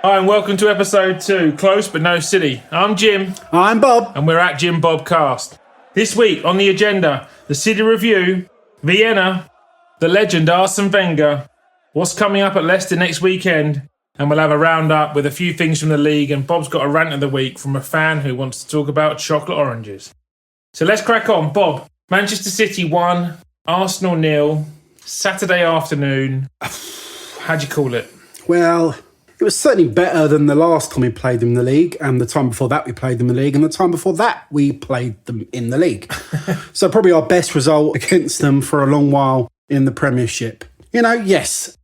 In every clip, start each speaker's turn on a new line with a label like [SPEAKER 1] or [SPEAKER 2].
[SPEAKER 1] Hi and welcome to episode 2, Close But No City. I'm Jim.
[SPEAKER 2] I'm Bob.
[SPEAKER 1] And we're at Jim Bobcast. This week on the agenda, the City Review, Vienna, the legend Arsène Wenger, what's coming up at Leicester next weekend, and we'll have a roundup with a few things from the league, and Bob's got a rant of the week from a fan who wants to talk about chocolate oranges. So let's crack on. Bob, Manchester City 1, Arsenal 0, Saturday afternoon. How'd you call it?
[SPEAKER 2] Well, it was certainly better than the last time we played them in the league, and the time before that we played them in the league, and the time before that we played them in the league. So probably our best result against them for a long while in the Premiership. Yes,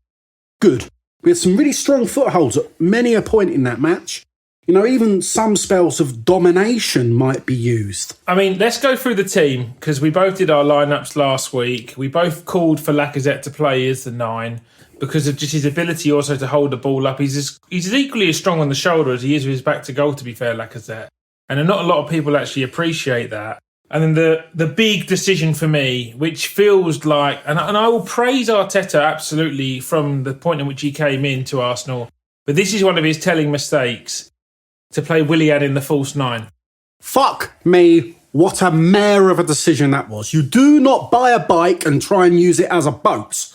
[SPEAKER 2] good. We had some really strong footholds at many a point in that match. Even some spells of domination might be used.
[SPEAKER 1] I mean, let's go through the team, because we both did our lineups last week. We both called for Lacazette to play as the 9 because of just his ability also to hold the ball up. He's equally as strong on the shoulder as he is with his back to goal, to be fair, Lacazette. And not a lot of people actually appreciate that. And then the big decision for me, which feels like, and I will praise Arteta absolutely from the point in which he came into Arsenal, but this is one of his telling mistakes, to play Willian in the false 9.
[SPEAKER 2] Fuck me, what a mare of a decision that was. You do not buy a bike and try and use it as a boat.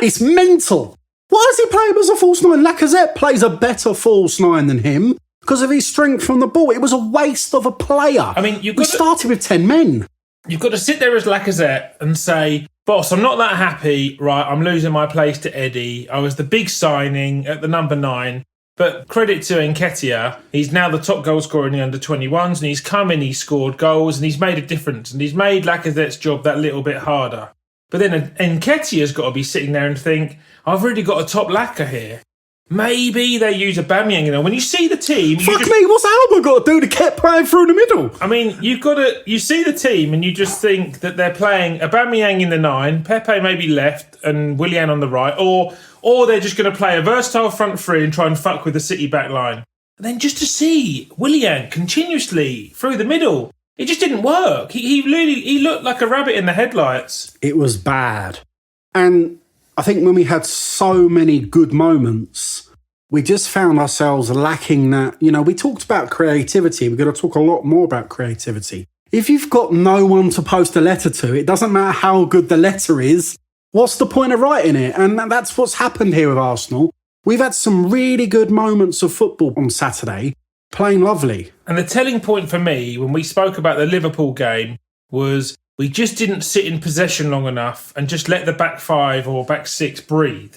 [SPEAKER 2] It's mental. Why does he play him as a false 9? Lacazette plays a better false 9 than him because of his strength from the ball. It was a waste of a player.
[SPEAKER 1] I mean,
[SPEAKER 2] we started with 10 men.
[SPEAKER 1] You've got to sit there as Lacazette and say, boss, I'm not that happy, right? I'm losing my place to Eddie. I was the big signing at the number 9. But credit to Nketiah, he's now the top goal scorer in the under-21s, and he's come in, he's scored goals, and he's made a difference, and he's made Lacazette's job that little bit harder. But then Nketiah's got to be sitting there and think, I've really got a top lacquer here. Maybe they use Aubameyang. When you see the team...
[SPEAKER 2] Fuck me, what's Alba got to do to keep playing through the middle?
[SPEAKER 1] I mean, you see the team and you just think that they're playing Aubameyang in the 9, Pepe maybe left and Willian on the right, or they're just going to play a versatile front three and try and fuck with the City back line. And then just to see Willian continuously through the middle, it just didn't work. He looked like a rabbit in the headlights.
[SPEAKER 2] It was bad. And I think when we had so many good moments, we just found ourselves lacking that. We talked about creativity. We're going to talk a lot more about creativity. If you've got no one to post a letter to, it doesn't matter how good the letter is. What's the point of writing it? And that's what's happened here with Arsenal. We've had some really good moments of football on Saturday, playing lovely.
[SPEAKER 1] And the telling point for me, when we spoke about the Liverpool game, was we just didn't sit in possession long enough and just let the back 5 or back 6 breathe,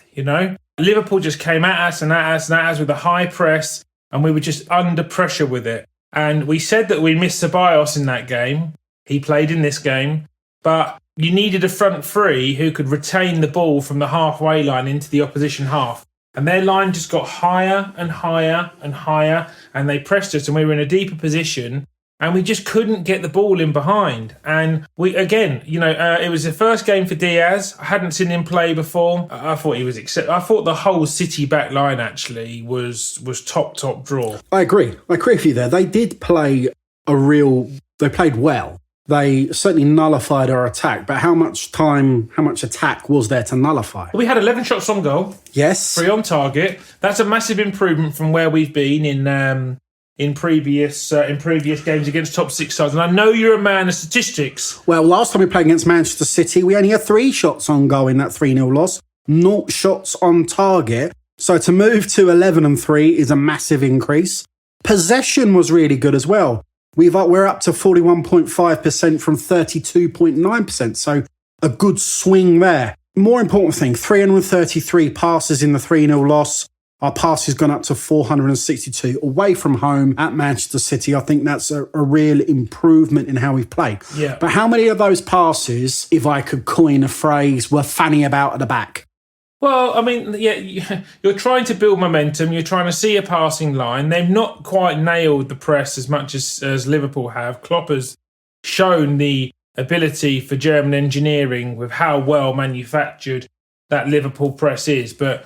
[SPEAKER 1] Liverpool just came at us and at us and at us with a high press, and we were just under pressure with it. And we said that we missed Ceballos in that game. He played in this game. But you needed a front 3 who could retain the ball from the halfway line into the opposition half. And their line just got higher and higher and higher, and they pressed us, and we were in a deeper position, and we just couldn't get the ball in behind. And it was the first game for Diaz. I hadn't seen him play before. I thought he was I thought the whole City back line actually was top draw.
[SPEAKER 2] I agree with you there. They did play they played well. They certainly nullified our attack, but how much attack was there to nullify?
[SPEAKER 1] We had 11 shots on goal.
[SPEAKER 2] Yes.
[SPEAKER 1] 3 on target. That's a massive improvement from where we've been in previous games against top 6 sides. And I know you're a man of statistics.
[SPEAKER 2] Well, last time we played against Manchester City, we only had 3 shots on goal in that 3-0 loss. 0 shots on target. So to move to 11 and 3 is a massive increase. Possession was really good as well. We're up to 41.5% from 32.9%, so a good swing there. More important thing, 333 passes in the 3-0 loss. Our pass has gone up to 462 away from home at Manchester City. I think that's a real improvement in how we've played.
[SPEAKER 1] Yeah.
[SPEAKER 2] But how many of those passes, if I could coin a phrase, were fanning about at the back?
[SPEAKER 1] Well, I mean, yeah, you're trying to build momentum. You're trying to see a passing line. They've not quite nailed the press as much as Liverpool have. Klopp has shown the ability for German engineering with how well manufactured that Liverpool press is. But,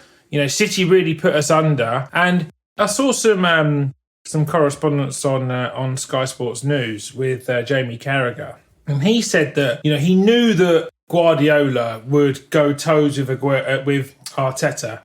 [SPEAKER 1] City really put us under. And I saw some correspondence on Sky Sports News with Jamie Carragher. And he said that, he knew that Guardiola would go toes with Arteta,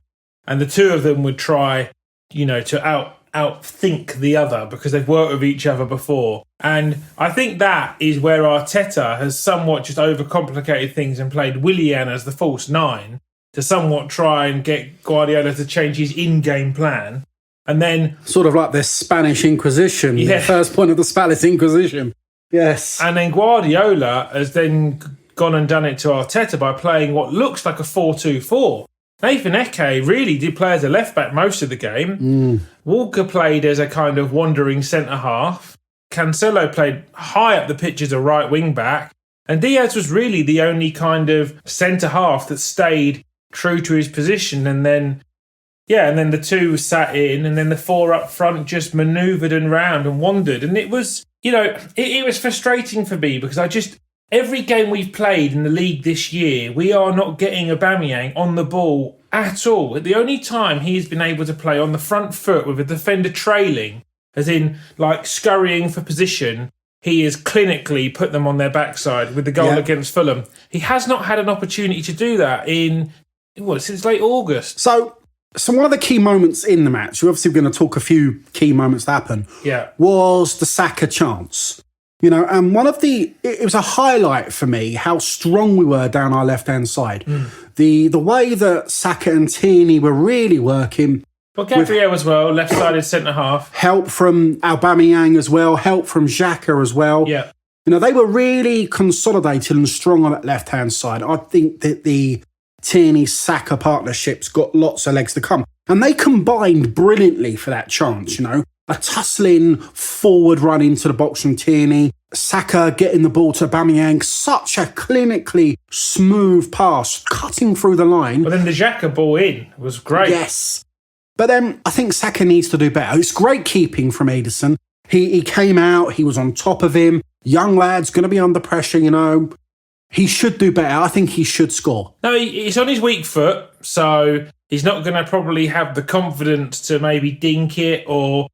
[SPEAKER 1] and the two of them would try to outthink the other because they've worked with each other before. And I think that is where Arteta has somewhat just overcomplicated things and played Willian as the false nine to somewhat try and get Guardiola to change his in-game plan. And then...
[SPEAKER 2] Sort of like the Spanish Inquisition,
[SPEAKER 1] Yeah.
[SPEAKER 2] the first point of the Spanish Inquisition. Yes.
[SPEAKER 1] And then Guardiola has then gone and done it to Arteta by playing what looks like a 4-2-4. Nathan Eke really did play as a left-back most of the game. Walker played as a kind of wandering centre-half. Cancelo played high up the pitch as a right wing-back. And Diaz was really the only kind of centre-half that stayed true to his position. And then the two sat in, and then the four up front just manoeuvred and round and wandered. And it was, it was frustrating for me because every game we've played in the league this year, we are not getting Aubameyang on the ball at all. The only time he's been able to play on the front foot with a defender trailing, as in like scurrying for position, he has clinically put them on their backside with the goal against Fulham. He has not had an opportunity to do that since late August.
[SPEAKER 2] So one of the key moments in the match, we're obviously going to talk a few key moments that happened, was the Saka chance. And it was a highlight for me how strong we were down our left-hand side. The way that Saka and Tierney were really working.
[SPEAKER 1] Well, Gabriel as well, left-sided centre-half.
[SPEAKER 2] Help from Aubameyang as well, help from Xhaka as well.
[SPEAKER 1] Yeah.
[SPEAKER 2] They were really consolidated and strong on that left-hand side. I think that the Tierney-Saka partnership's got lots of legs to come. And they combined brilliantly for that chance, A tussling forward run into the box from Tierney. Saka getting the ball to Aubameyang. Such a clinically smooth pass, cutting through the line.
[SPEAKER 1] But then the Xhaka ball in was great.
[SPEAKER 2] Yes. But then I think Saka needs to do better. It's great keeping from Ederson. He came out, he was on top of him. Young lad's going to be under pressure, He should do better. I think he should score.
[SPEAKER 1] No, he's on his weak foot, so he's not going to probably have the confidence to maybe dink it or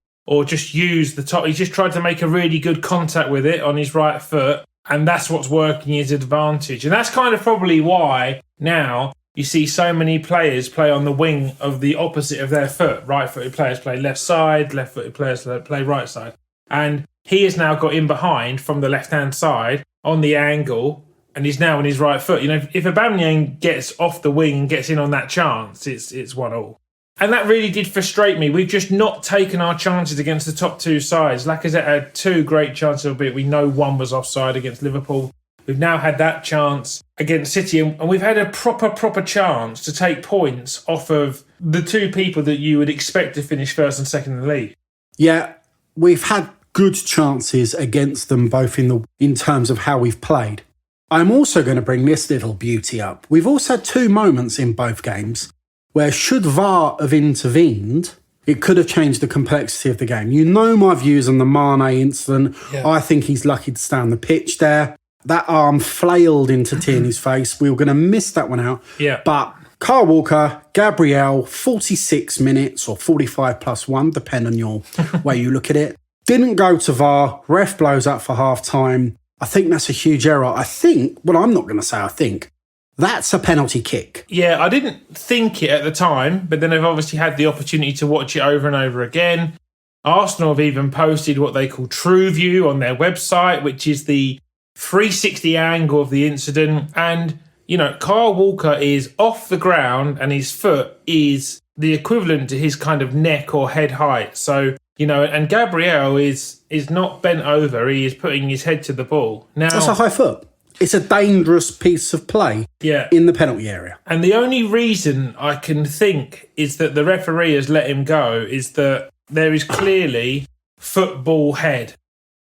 [SPEAKER 1] just use the top. He's just tried to make a really good contact with it on his right foot, and that's what's working his advantage. And that's kind of probably why now you see so many players play on the wing of the opposite of their foot. Right-footed players play left side, left-footed players play right side. And he has now got in behind from the left-hand side on the angle, and he's now on his right foot. If Aubameyang gets off the wing and gets in on that chance, it's 1-1. And that really did frustrate me. We've just not taken our chances against the top two sides. Lacazette had two great chances, albeit we know one was offside against Liverpool. We've now had that chance against City, and we've had a proper chance to take points off of the two people that you would expect to finish first and second in the league.
[SPEAKER 2] Yeah, we've had good chances against them, both in terms of how we've played. I'm also going to bring this little beauty up. We've also had two moments in both games where should VAR have intervened, it could have changed the complexity of the game. My views on the Mane incident. Yeah. I think he's lucky to stay on the pitch there. That arm flailed into Tierney's face. We were going to miss that one out.
[SPEAKER 1] Yeah.
[SPEAKER 2] But Kyle Walker, Gabriel, 46 minutes or 45 plus 1, depending on your way you look at it. Didn't go to VAR. Ref blows up for half-time. I think that's a huge error. I'm not going to say I think. That's a penalty kick.
[SPEAKER 1] Yeah, I didn't think it at the time, but then I've obviously had the opportunity to watch it over and over again. Arsenal have even posted what they call True View on their website, which is the 360 angle of the incident. And, Kyle Walker is off the ground and his foot is the equivalent to his kind of neck or head height. So, and Gabriel is not bent over. He is putting his head to the ball. Now,
[SPEAKER 2] that's a high foot. It's a dangerous piece of play in the penalty area.
[SPEAKER 1] And the only reason I can think is that the referee has let him go is that there is clearly football head.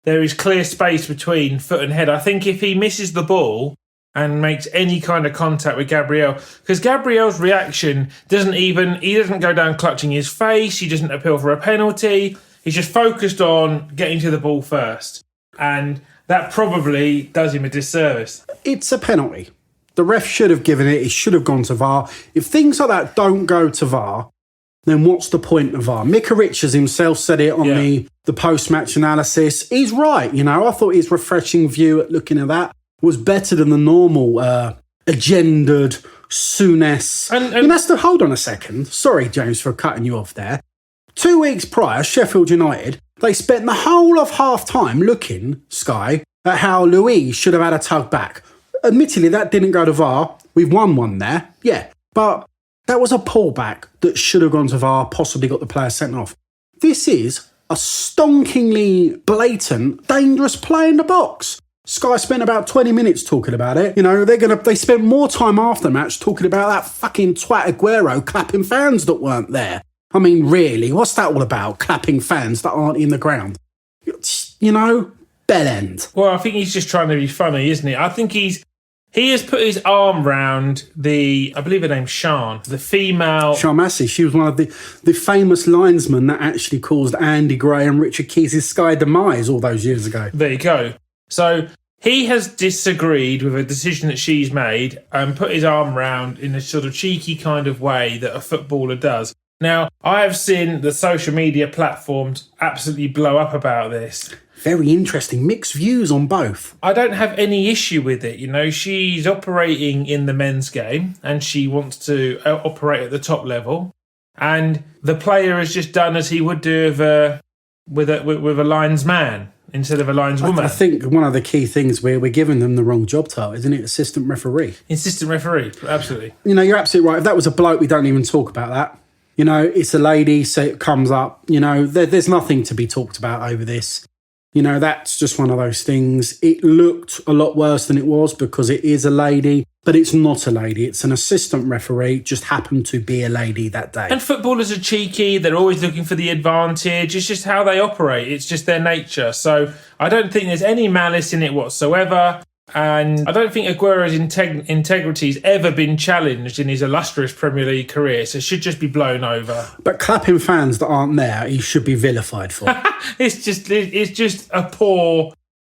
[SPEAKER 1] There is clear space between foot and head. I think if he misses the ball and makes any kind of contact with Gabriel, because Gabriel's reaction he doesn't go down clutching his face, he doesn't appeal for a penalty, he's just focused on getting to the ball first. And that probably does him a disservice.
[SPEAKER 2] It's a penalty. The ref should have given it. It should have gone to VAR. If things like that don't go to VAR, then what's the point of VAR? Micah Richards himself said it on the post-match analysis. He's right. I thought his refreshing view at looking at that was better than the normal agendaed Souness. And that's hold on a second. Sorry, James, for cutting you off there. 2 weeks prior, Sheffield United, they spent the whole of half-time looking, Sky, at how Luiz should have had a tug back. Admittedly, that didn't go to VAR. We've won one there, yeah. But that was a pullback that should have gone to VAR, possibly got the player sent off. This is a stonkingly blatant, dangerous play in the box. Sky spent about 20 minutes talking about it. You know, they spent more time after the match talking about that fucking twat Aguero clapping fans that weren't there. I mean, really, what's that all about? Clapping fans that aren't in the ground? You know, bell end.
[SPEAKER 1] Well, I think he's just trying to be funny, isn't he? I think he has put his arm round I believe her name's Sian, the female...
[SPEAKER 2] Sian Massey, she was one of the famous linesmen that actually caused Andy Gray and Richard Keys' Sky demise all those years ago.
[SPEAKER 1] There you go. So he has disagreed with a decision that she's made and put his arm round in a sort of cheeky kind of way that a footballer does. Now, I have seen the social media platforms absolutely blow up about this.
[SPEAKER 2] Very interesting. Mixed views on both.
[SPEAKER 1] I don't have any issue with it. You know, she's operating in the men's game and she wants to operate at the top level. And the player has just done as he would do with a linesman instead of a lineswoman.
[SPEAKER 2] I think one of the key things we're giving them the wrong job title, isn't it? Assistant referee.
[SPEAKER 1] Assistant referee, absolutely.
[SPEAKER 2] You know, you're absolutely right. If that was a bloke, we don't even talk about that. You know, it's a lady, so it comes up. You know, there's nothing to be talked about over this. You know, that's just one of those things. It looked a lot worse than it was because it is a lady, but it's not a lady. It's an assistant referee, just happened to be a lady that day.
[SPEAKER 1] And footballers are cheeky. They're always looking for the advantage. It's just how they operate. It's just their nature. So I don't think there's any malice in it whatsoever. And I don't think Aguero's integrity's ever been challenged in his illustrious Premier League career, so it should just be blown over.
[SPEAKER 2] But clapping fans that aren't there, he should be vilified for.
[SPEAKER 1] It's just a poor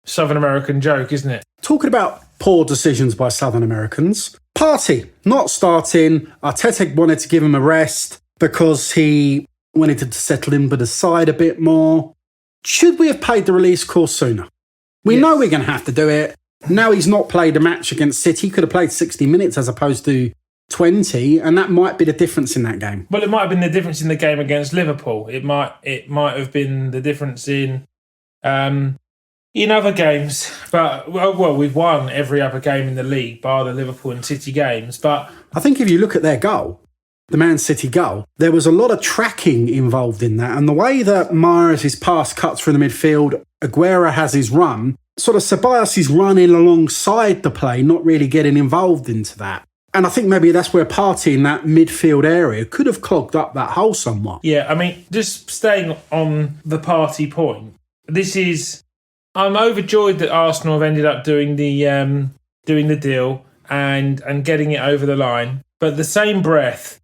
[SPEAKER 1] Southern American joke, isn't it?
[SPEAKER 2] Talking about poor decisions by Southern Americans, Partey not starting. Arteta wanted to give him a rest because he wanted to settle in with the side a bit more. Should we have paid the release clause sooner? We know we're going to have to do it. Now he's not played a match against City. He could have played 60 minutes as opposed to 20, and that might be the difference in that game.
[SPEAKER 1] Well, it might have been the difference in the game against Liverpool. It might have been the difference in other games. But, well, we've won every other game in the league, bar the Liverpool and City games. But
[SPEAKER 2] I think if you look at their goal, the Man City goal, there was a lot of tracking involved in that. And the way that Mahrez' pass cuts through the midfield, Aguero has his run, sort of Ceballos is running alongside the play, not really getting involved into that. And I think maybe that's where Partey in that midfield area could have clogged up that hole somewhat.
[SPEAKER 1] Yeah, I mean, just staying on the Partey point, I'm overjoyed that Arsenal have ended up doing the deal and getting it over the line. But the same breath,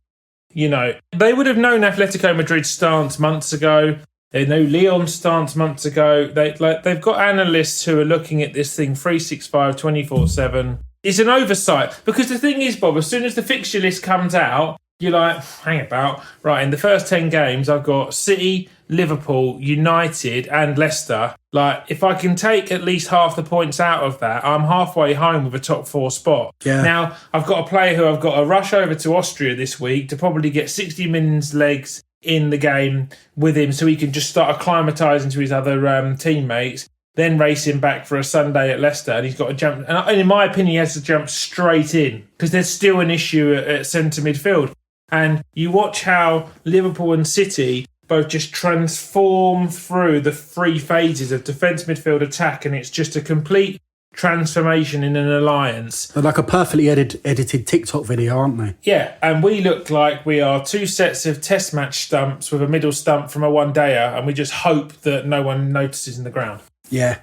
[SPEAKER 1] you know, they would have known Atletico Madrid's stance months ago. They know Lyon's stance months ago. They've got analysts who are looking at this thing 365, 24/7. It's an oversight. Because the thing is, Bob, as soon as the fixture list comes out, you're like, hang about. Right, in the first 10 games, I've got City, Liverpool, United and Leicester. Like, if I can take at least half the points out of that, I'm halfway home with a top 4 spot.
[SPEAKER 2] Yeah.
[SPEAKER 1] Now, I've got a player who I've got to rush over to Austria this week to probably get 60 minutes legs in the game with him so he can just start acclimatising to his other teammates, then race him back for a Sunday at Leicester, and he's got to jump. And in my opinion, he has to jump straight in because there's still an issue at centre midfield. And you watch how Liverpool and City both just transform through the 3 phases of defence, midfield, attack, and it's just a complete transformation in an alliance.
[SPEAKER 2] They're like a perfectly edited TikTok video, aren't they?
[SPEAKER 1] Yeah, and we look like we are 2 sets of test match stumps with a middle stump from a one-dayer, and we just hope that no one notices in the ground.
[SPEAKER 2] Yeah.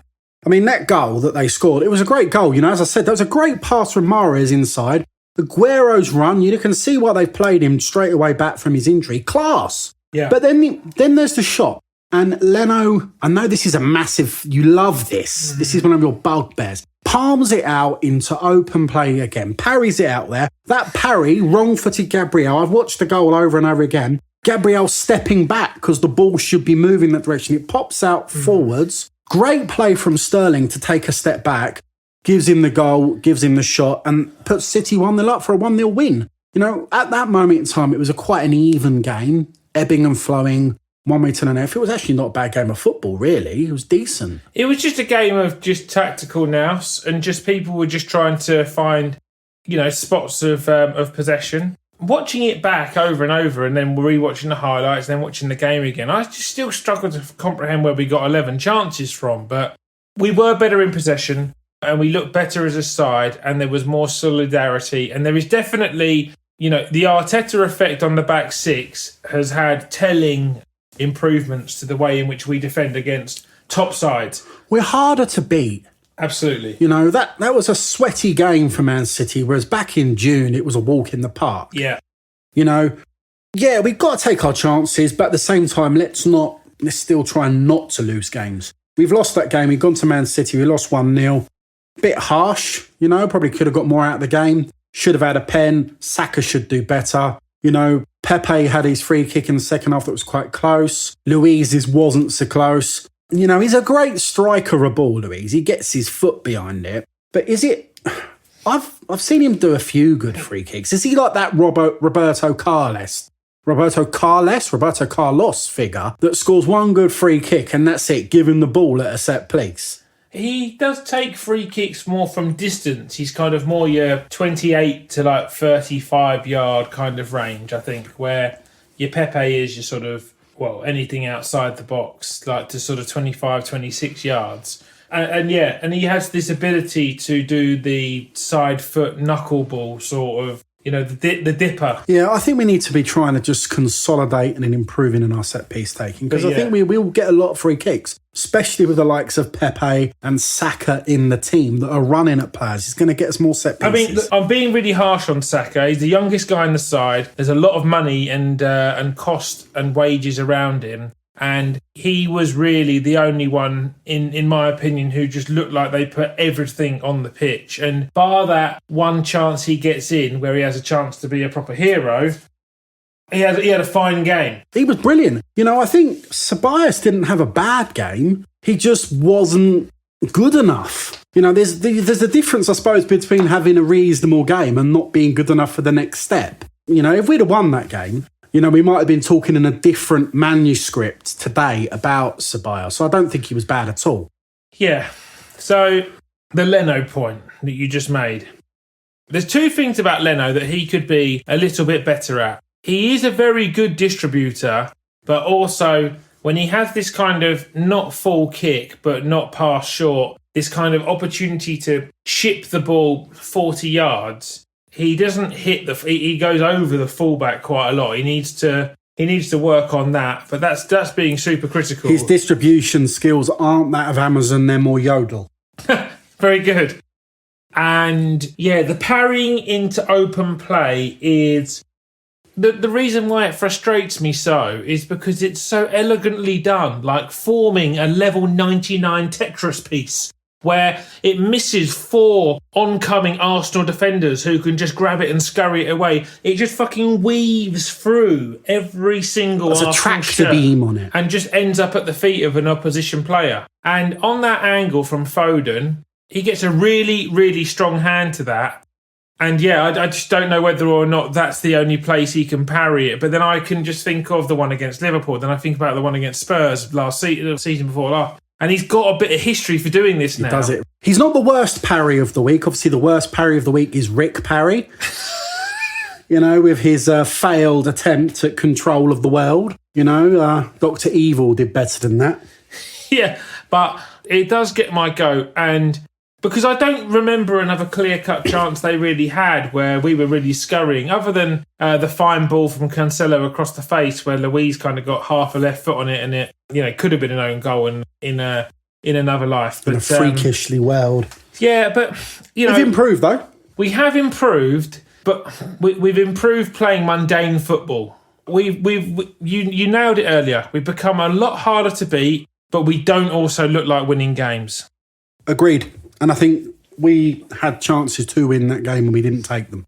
[SPEAKER 2] I mean, that goal that they scored, it was a great goal. You know, as I said, that was a great pass from Mahrez inside. Aguero's run, you can see why they've played him straight away back from his injury. Class.
[SPEAKER 1] Yeah.
[SPEAKER 2] But then there's the shot. And Leno, I know this is a massive, you love this. This is one of your bugbears. Palms it out into open play again. Parries it out there. That parry, wrong-footed Gabriel. I've watched the goal over and over again. Gabriel stepping back because the ball should be moving that direction. It pops out forwards. Great play from Sterling to take a step back. Gives him the goal, gives him the shot, and puts City 1-0 up for a 1-0 win. You know, at that moment in time, it was quite an even game, ebbing and flowing. 1 way to the net. It was actually not a bad game of football, really. It was decent.
[SPEAKER 1] It was just a game of just tactical nous, and just people were just trying to find, spots of possession. Watching it back over and over, and then rewatching the highlights, and then watching the game again, I just still struggle to comprehend where we got 11 chances from. But we were better in possession, and we looked better as a side, and there was more solidarity. And there is definitely, the Arteta effect on the back six has had telling improvements to the way in which we defend against top sides.
[SPEAKER 2] We're harder to beat.
[SPEAKER 1] Absolutely.
[SPEAKER 2] That was a sweaty game for Man City, whereas back in June, it was a walk in the park.
[SPEAKER 1] Yeah.
[SPEAKER 2] We've got to take our chances, but at the same time, let's still try not to lose games. We've lost that game. We've gone to Man City. We lost 1-0. Bit harsh, probably could have got more out of the game. Should have had a pen. Saka should do better. Pepe had his free kick in the second half that was quite close. Luiz's wasn't so close. He's a great striker of ball, Luiz. He gets his foot behind it. But is it... I've seen him do a few good free kicks. Is he like that Roberto Carlos figure that scores one good free kick and that's it, give him the ball at a set piece?
[SPEAKER 1] He does take free kicks more from distance. He's kind of more your 28 to 35 yard kind of range, I think, where your Pepe is your sort of, anything outside the box, like to sort of 25, 26 yards. And he has this ability to do the side foot knuckleball sort of, the dipper.
[SPEAKER 2] Yeah, I think we need to be trying to just consolidate and improving in our set piece taking, because I think we will get a lot of free kicks, especially with the likes of Pepe and Saka in the team that are running at players. He's going to get us more set pieces.
[SPEAKER 1] I'm being really harsh on Saka. He's the youngest guy in the side. There's a lot of money and cost and wages around him. And he was really the only one, in my opinion, who just looked like they put everything on the pitch. And bar that one chance he gets in, where he has a chance to be a proper hero, he had a fine game.
[SPEAKER 2] He was brilliant. I think Ceballos didn't have a bad game. He just wasn't good enough. There's a difference, I suppose, between having a reasonable game and not being good enough for the next step. If we'd have won that game, we might have been talking in a different manuscript today about Ceballos. So I don't think he was bad at all.
[SPEAKER 1] Yeah. So the Leno point that you just made. There's two things about Leno that he could be a little bit better at. He is a very good distributor, but also when he has this kind of not full kick, but not pass short, this kind of opportunity to ship the ball 40 yards, he doesn't hit he goes over the fullback quite a lot. He needs to work on that, but that's being super critical.
[SPEAKER 2] His distribution skills aren't that of Amazon, they're more Yodel.
[SPEAKER 1] Very good. And the parrying into open play is the reason why it frustrates me so is because it's so elegantly done, like forming a level 99 Tetris piece, where it misses 4 oncoming Arsenal defenders who can just grab it and scurry it away. It just fucking weaves through every single
[SPEAKER 2] Arsenal tractor beam on it.
[SPEAKER 1] And just ends up at the feet of an opposition player. And on that angle from Foden, he gets a really, really strong hand to that. And I just don't know whether or not that's the only place he can parry it. But then I can just think of the one against Liverpool. Then I think about the one against Spurs last season before last. And he's got a bit of history for doing this now.
[SPEAKER 2] He does it. He's not the worst parry of the week. Obviously, the worst parry of the week is Rick Parry. With his failed attempt at control of the world. Dr. Evil did better than that.
[SPEAKER 1] Yeah, but it does get my goat. And because I don't remember another clear-cut chance they really had where we were really scurrying, other than the fine ball from Cancelo across the face where Luiz kind of got half a left foot on it and it could have been an own goal in another life. But
[SPEAKER 2] in a freakishly world.
[SPEAKER 1] Yeah, but,
[SPEAKER 2] We've improved, though.
[SPEAKER 1] We have improved, but we've improved playing mundane football. You nailed it earlier. We've become a lot harder to beat, but we don't also look like winning games.
[SPEAKER 2] Agreed. And I think we had chances to win that game and we didn't take them.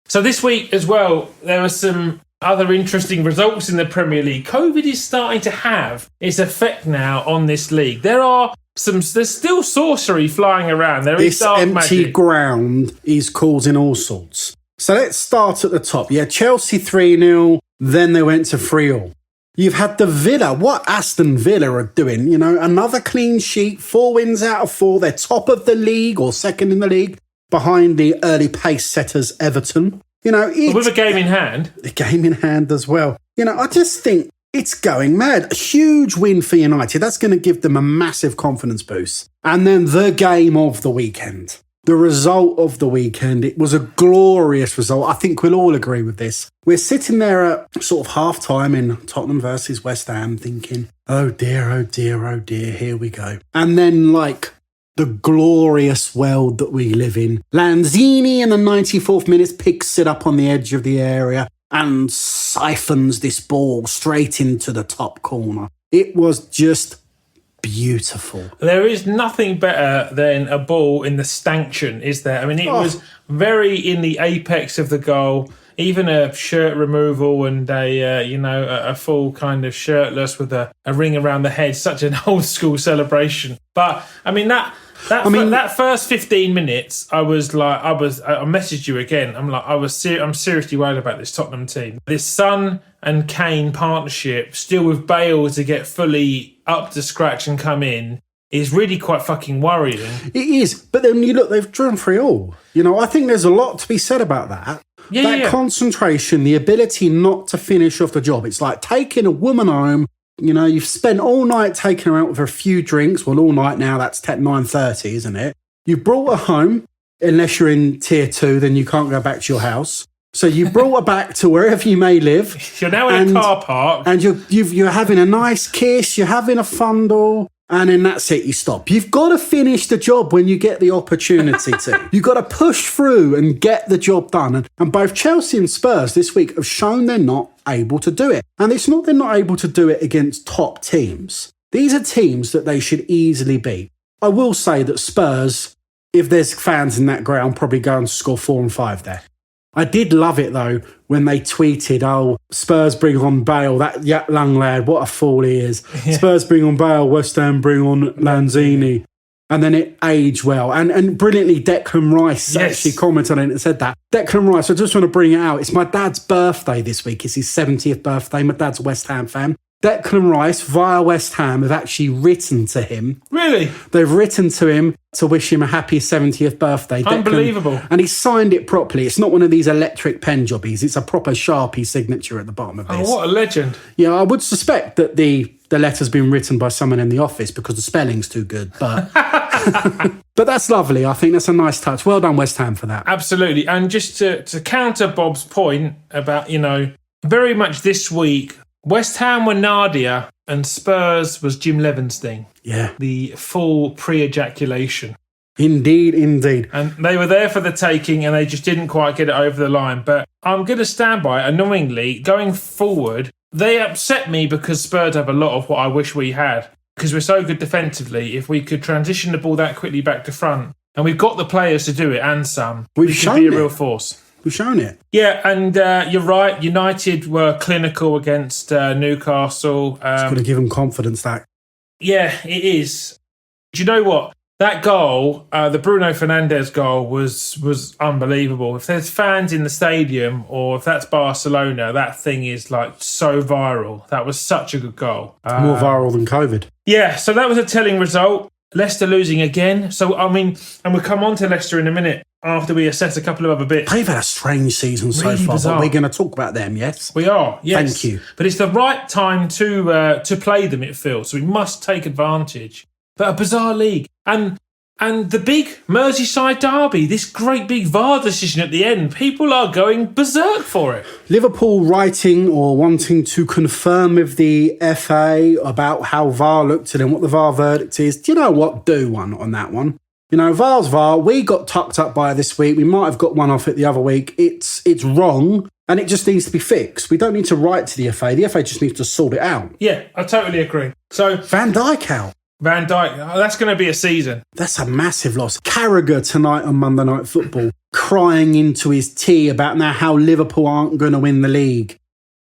[SPEAKER 1] So this week as well, there were some other interesting results in the Premier League. COVID is starting to have its effect now on this league. There's still sorcery flying around.
[SPEAKER 2] This empty ground is causing all sorts. So let's start at the top. Yeah, Chelsea 3-0, then they went to 3-3. You've had the Villa, what Aston Villa are doing, another clean sheet, 4 wins out of 4. They're top of the league or second in the league behind the early pace setters Everton.
[SPEAKER 1] With a game in hand.
[SPEAKER 2] The game in hand as well. I just think it's going mad. A huge win for United. That's going to give them a massive confidence boost. And then the game of the weekend. The result of the weekend, it was a glorious result. I think we'll all agree with this. We're sitting there at sort of half-time in Tottenham versus West Ham thinking, oh dear, oh dear, oh dear, here we go. And then, the glorious world that we live in, Lanzini in the 94th minute picks it up on the edge of the area and siphons this ball straight into the top corner. It was just beautiful.
[SPEAKER 1] There is nothing better than a ball in the stanchion, is there? I mean, it was very in the apex of the goal. Even a shirt removal and a full kind of shirtless with a ring around the head. Such an old school celebration. But I mean that first 15 minutes, I messaged you again. I'm seriously worried about this Tottenham team. This Son and Kane partnership, still with Bale to get fully up to scratch and come in, is really quite fucking worrying. It
[SPEAKER 2] is, but then you look, they've drawn 3-3. I think there's a lot to be said about that. Concentration, the ability not to finish off the job. It's like taking a woman home. You've spent all night taking her out with a few drinks. Well, all night now, that's 9:30, isn't it? You brought her home, unless you're in tier 2, then you can't go back to your house. So you brought her back to wherever you may live.
[SPEAKER 1] You're now in a car park.
[SPEAKER 2] And you're having a nice kiss, you're having a fondle, and then that's it, you stop. You've got to finish the job when you get the opportunity to. You've got to push through and get the job done. And both Chelsea and Spurs this week have shown they're not able to do it. And it's not they're not able to do it against top teams. These are teams that they should easily beat. I will say that Spurs, if there's fans in that ground, probably go and score 4 and 5 there. I did love it, though, when they tweeted, Spurs bring on Bale, that young lad, what a fool he is. Yeah. Spurs bring on Bale, West Ham bring on Lanzini. And then it aged well. And brilliantly, Declan Rice actually commented on it and said that. Declan Rice, I just want to bring it out. It's my dad's birthday this week. It's his 70th birthday. My dad's a West Ham fan. Declan Rice, via West Ham, have actually written to him.
[SPEAKER 1] Really?
[SPEAKER 2] They've written to him to wish him a happy 70th birthday.
[SPEAKER 1] Unbelievable.
[SPEAKER 2] And he signed it properly. It's not one of these electric pen jobbies. It's a proper Sharpie signature at the bottom of this.
[SPEAKER 1] Oh, what a legend.
[SPEAKER 2] Yeah, I would suspect that the letter's been written by someone in the office because the spelling's too good. But but that's lovely. I think that's a nice touch. Well done, West Ham, for that.
[SPEAKER 1] Absolutely. And just to counter Bob's point about, very much this week, West Ham were Nadia and Spurs was Jim Levenstein.
[SPEAKER 2] Yeah.
[SPEAKER 1] The full pre-ejaculation.
[SPEAKER 2] Indeed.
[SPEAKER 1] And they were there for the taking and they just didn't quite get it over the line. But I'm going to stand by it. Annoyingly, going forward, they upset me because Spurs have a lot of what I wish we had. Because we're so good defensively, if we could transition the ball that quickly back to front, and we've got the players to do it and some, we could be a real force.
[SPEAKER 2] We've shown it.
[SPEAKER 1] Yeah, and you're right. United were clinical against Newcastle.
[SPEAKER 2] It's got to give them confidence, that.
[SPEAKER 1] Yeah, it is. Do you know what? That goal, the Bruno Fernandes goal, was unbelievable. If there's fans in the stadium, or if that's Barcelona, that thing is so viral. That was such a good goal.
[SPEAKER 2] More viral than COVID.
[SPEAKER 1] Yeah, so that was a telling result. Leicester losing again. So, I mean, and we'll come on to Leicester in a minute after we assess a couple of other bits.
[SPEAKER 2] They've had a strange season so far, but we're going to talk about them, yes?
[SPEAKER 1] We are, yes.
[SPEAKER 2] Thank you.
[SPEAKER 1] But it's the right time to play them, it feels. So we must take advantage. But a bizarre league. And the big Merseyside derby, this great big VAR decision at the end, people are going berserk for it.
[SPEAKER 2] Liverpool writing or wanting to confirm with the FA about how VAR looked at it and what the VAR verdict is. Do you know what? Do one on that one. VAR's VAR. We got tucked up by this week. We might have got one off it the other week. It's wrong and it just needs to be fixed. We don't need to write to the FA. The FA just needs to sort it out.
[SPEAKER 1] Yeah, I totally agree. So
[SPEAKER 2] Van Dijk out.
[SPEAKER 1] Van Dijk, that's going to be a season.
[SPEAKER 2] That's a massive loss. Carragher tonight on Monday Night Football crying into his tea about now how Liverpool aren't going to win the league.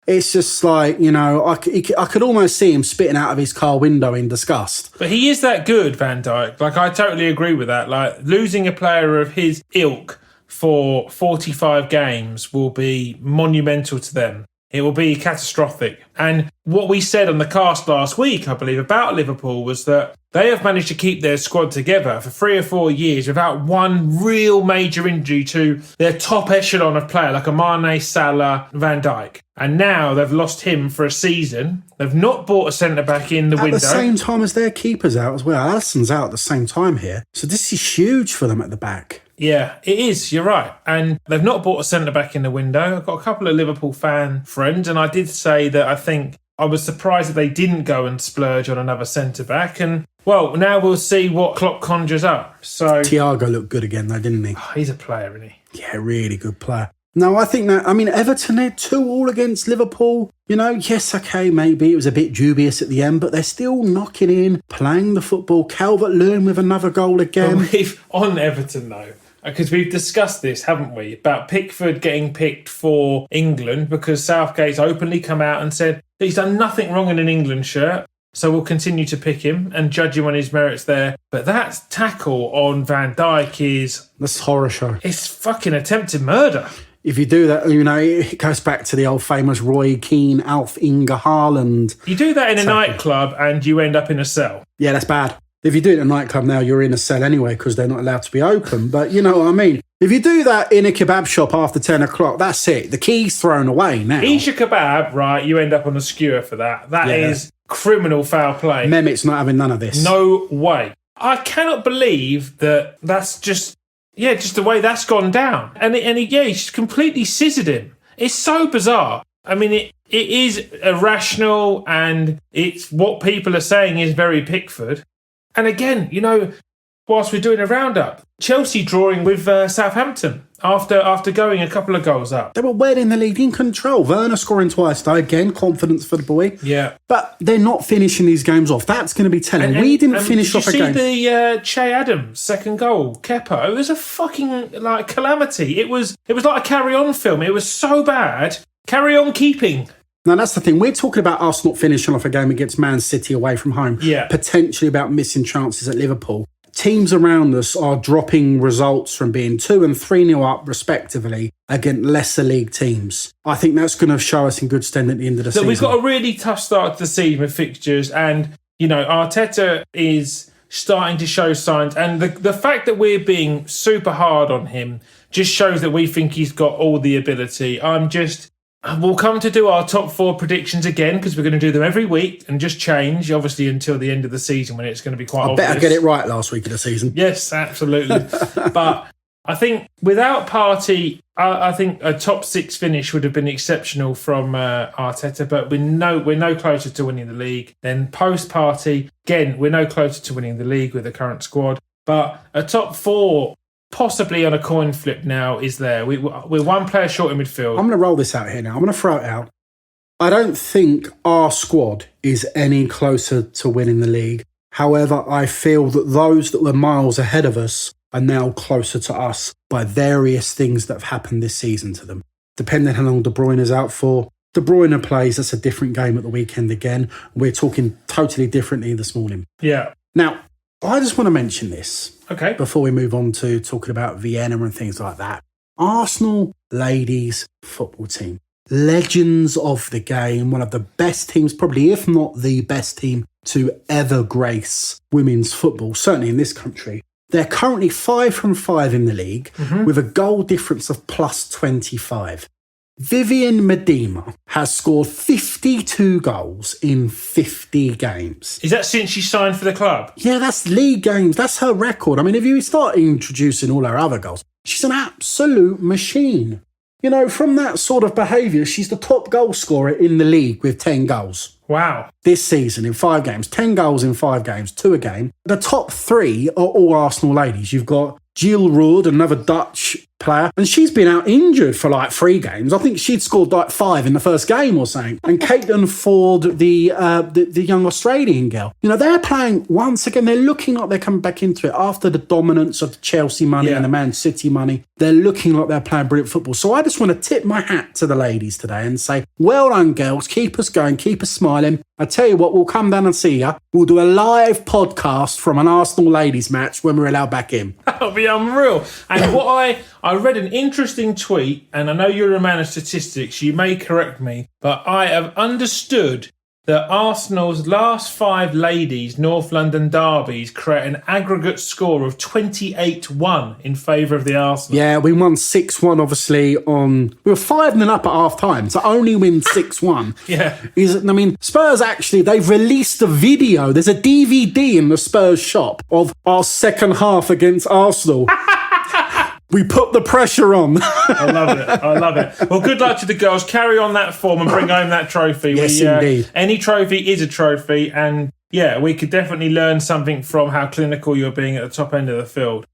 [SPEAKER 2] It's just I could almost see him spitting out of his car window in disgust.
[SPEAKER 1] But he is that good, Van Dijk. I totally agree with that. Losing a player of his ilk for 45 games will be monumental to them. it will be catastrophic. And what we said on the cast last week, I believe, about Liverpool was that they have managed to keep their squad together for 3 or 4 years without one real major injury to their top echelon of player, like a Mane, Salah, Van Dijk. And now they've lost him for a season. They've not bought a centre-back in the window.
[SPEAKER 2] At the same time as their keeper's out as well. Alisson's out at the same time here. So this is huge for them at the back.
[SPEAKER 1] Yeah, it is. You're right. And they've not bought a centre-back in the window. I've got a couple of Liverpool fan friends, and I did say that I think I was surprised that they didn't go and splurge on another centre-back. And, well, now we'll see what Klopp conjures up. So
[SPEAKER 2] Thiago looked good again, though, didn't he?
[SPEAKER 1] Oh, he's a player, isn't he?
[SPEAKER 2] Yeah, really good player. No, I think that, Everton, they're 2-2 against Liverpool. Yes, okay, maybe it was a bit dubious at the end, but they're still knocking in, playing the football. Calvert-Lewin with another goal again.
[SPEAKER 1] On Everton, though, because we've discussed this, haven't we, about Pickford getting picked for England because Southgate's openly come out and said that he's done nothing wrong in an England shirt, so we'll continue to pick him and judge him on his merits there. But that tackle on Van Dijk
[SPEAKER 2] That's horror show.
[SPEAKER 1] It's fucking attempted murder.
[SPEAKER 2] If you do that, it goes back to the old famous Roy Keane, Alf Inge Haaland.
[SPEAKER 1] You do that in a nightclub and you end up in a cell.
[SPEAKER 2] Yeah, that's bad. If you do it in a nightclub now, you're in a cell anyway because they're not allowed to be open. But you know what I mean? If you do that in a kebab shop after 10 o'clock, that's it. The key's thrown away now.
[SPEAKER 1] Eat your kebab, right, you end up on a skewer for that. That is criminal foul play.
[SPEAKER 2] Mehmet's not having none of this.
[SPEAKER 1] No way. I cannot believe that's just the way that's gone down. And he's completely scissored him. It's so bizarre. It is irrational, and it's what people are saying is very Pickford. And again, whilst we're doing a roundup, Chelsea drawing with Southampton after going a couple of goals up.
[SPEAKER 2] They were well in the league, in control. Werner scoring twice, though. Again, confidence for the boy.
[SPEAKER 1] Yeah.
[SPEAKER 2] But they're not finishing these games off. That's going to be telling. We didn't finish off a game.
[SPEAKER 1] Did you see the Che Adams second goal, Kepa? It was a fucking calamity. It was like a carry-on film. It was so bad. Carry on keeping.
[SPEAKER 2] Now, that's the thing. We're talking about us not finishing off a game against Man City away from home.
[SPEAKER 1] Yeah.
[SPEAKER 2] Potentially about missing chances at Liverpool. Teams around us are dropping results from being 2 and 3-0 up, respectively, against lesser league teams. I think that's going to show us in good stead at the end of the season.
[SPEAKER 1] We've got a really tough start to the season with fixtures, and, Arteta is starting to show signs. And the fact that we're being super hard on him just shows that we think he's got all the ability. We'll come to do our top 4 predictions again because we're going to do them every week and just change, obviously, until the end of the season when it's going to be quite obvious.
[SPEAKER 2] I bet I get it right last week of the season.
[SPEAKER 1] Yes, absolutely. But I think without Partey, I think a top 6 finish would have been exceptional from Arteta, but we're no closer to winning the league. Then post-Partey, again, we're no closer to winning the league with the current squad. But a top 4... possibly on a coin flip now is there. We're one player short in midfield.
[SPEAKER 2] I'm going to roll this out here now. I'm going to throw it out. I don't think our squad is any closer to winning the league. However, I feel that those that were miles ahead of us are now closer to us by various things that have happened this season to them. Depending how long De Bruyne is out for. De Bruyne plays, that's a different game at the weekend again. We're talking totally differently this morning.
[SPEAKER 1] Yeah.
[SPEAKER 2] Now, I just want to mention this.
[SPEAKER 1] Okay.
[SPEAKER 2] Before we move on to talking about Vienna and things like that. Arsenal ladies football team. Legends of the game. One of the best teams, probably if not the best team to ever grace women's football, certainly in this country. They're currently 5 from 5 in the league with a goal difference of plus 25. Vivian Miedema has scored 52 goals in 50 games.
[SPEAKER 1] Is that since she signed for the club?
[SPEAKER 2] Yeah, that's league games. That's her record. If you start introducing all her other goals, she's an absolute machine. From that sort of behaviour, she's the top goal scorer in the league with 10 goals.
[SPEAKER 1] Wow.
[SPEAKER 2] This season in 5 games, 10 goals in 5 games, 2 a game. The top 3 are all Arsenal ladies. You've got Jill Roord, another Dutch player, and she's been out injured for 3 games. I think she'd scored 5 in the first game or something. And Caitlin Ford, the young Australian girl, they're playing once again. They're looking like they're coming back into it after the dominance of the Chelsea money and the Man City money. They're looking like they're playing brilliant football. So I just want to tip my hat to the ladies today and say, well done, girls. Keep us going. Keep us smiling. I tell you what, we'll come down and see you. We'll do a live podcast from an Arsenal ladies match when we're allowed back in.
[SPEAKER 1] That'll be unreal. And what I I read an interesting tweet, and I know you're a man of statistics, you may correct me, but I have understood that Arsenal's last 5 ladies North London derbies create an aggregate score of 28-1 in favour of the Arsenal.
[SPEAKER 2] Yeah, we won 6-1, obviously, we were 5-0 up at half-time, to only win 6-1.
[SPEAKER 1] Yeah.
[SPEAKER 2] Spurs actually, they've released a video. There's a DVD in the Spurs shop of our second half against Arsenal. We put the pressure on.
[SPEAKER 1] I love it. Well, good luck to the girls. Carry on that form and bring home that trophy.
[SPEAKER 2] Yes, indeed.
[SPEAKER 1] Any trophy is a trophy. And yeah, we could definitely learn something from how clinical you're being at the top end of the field.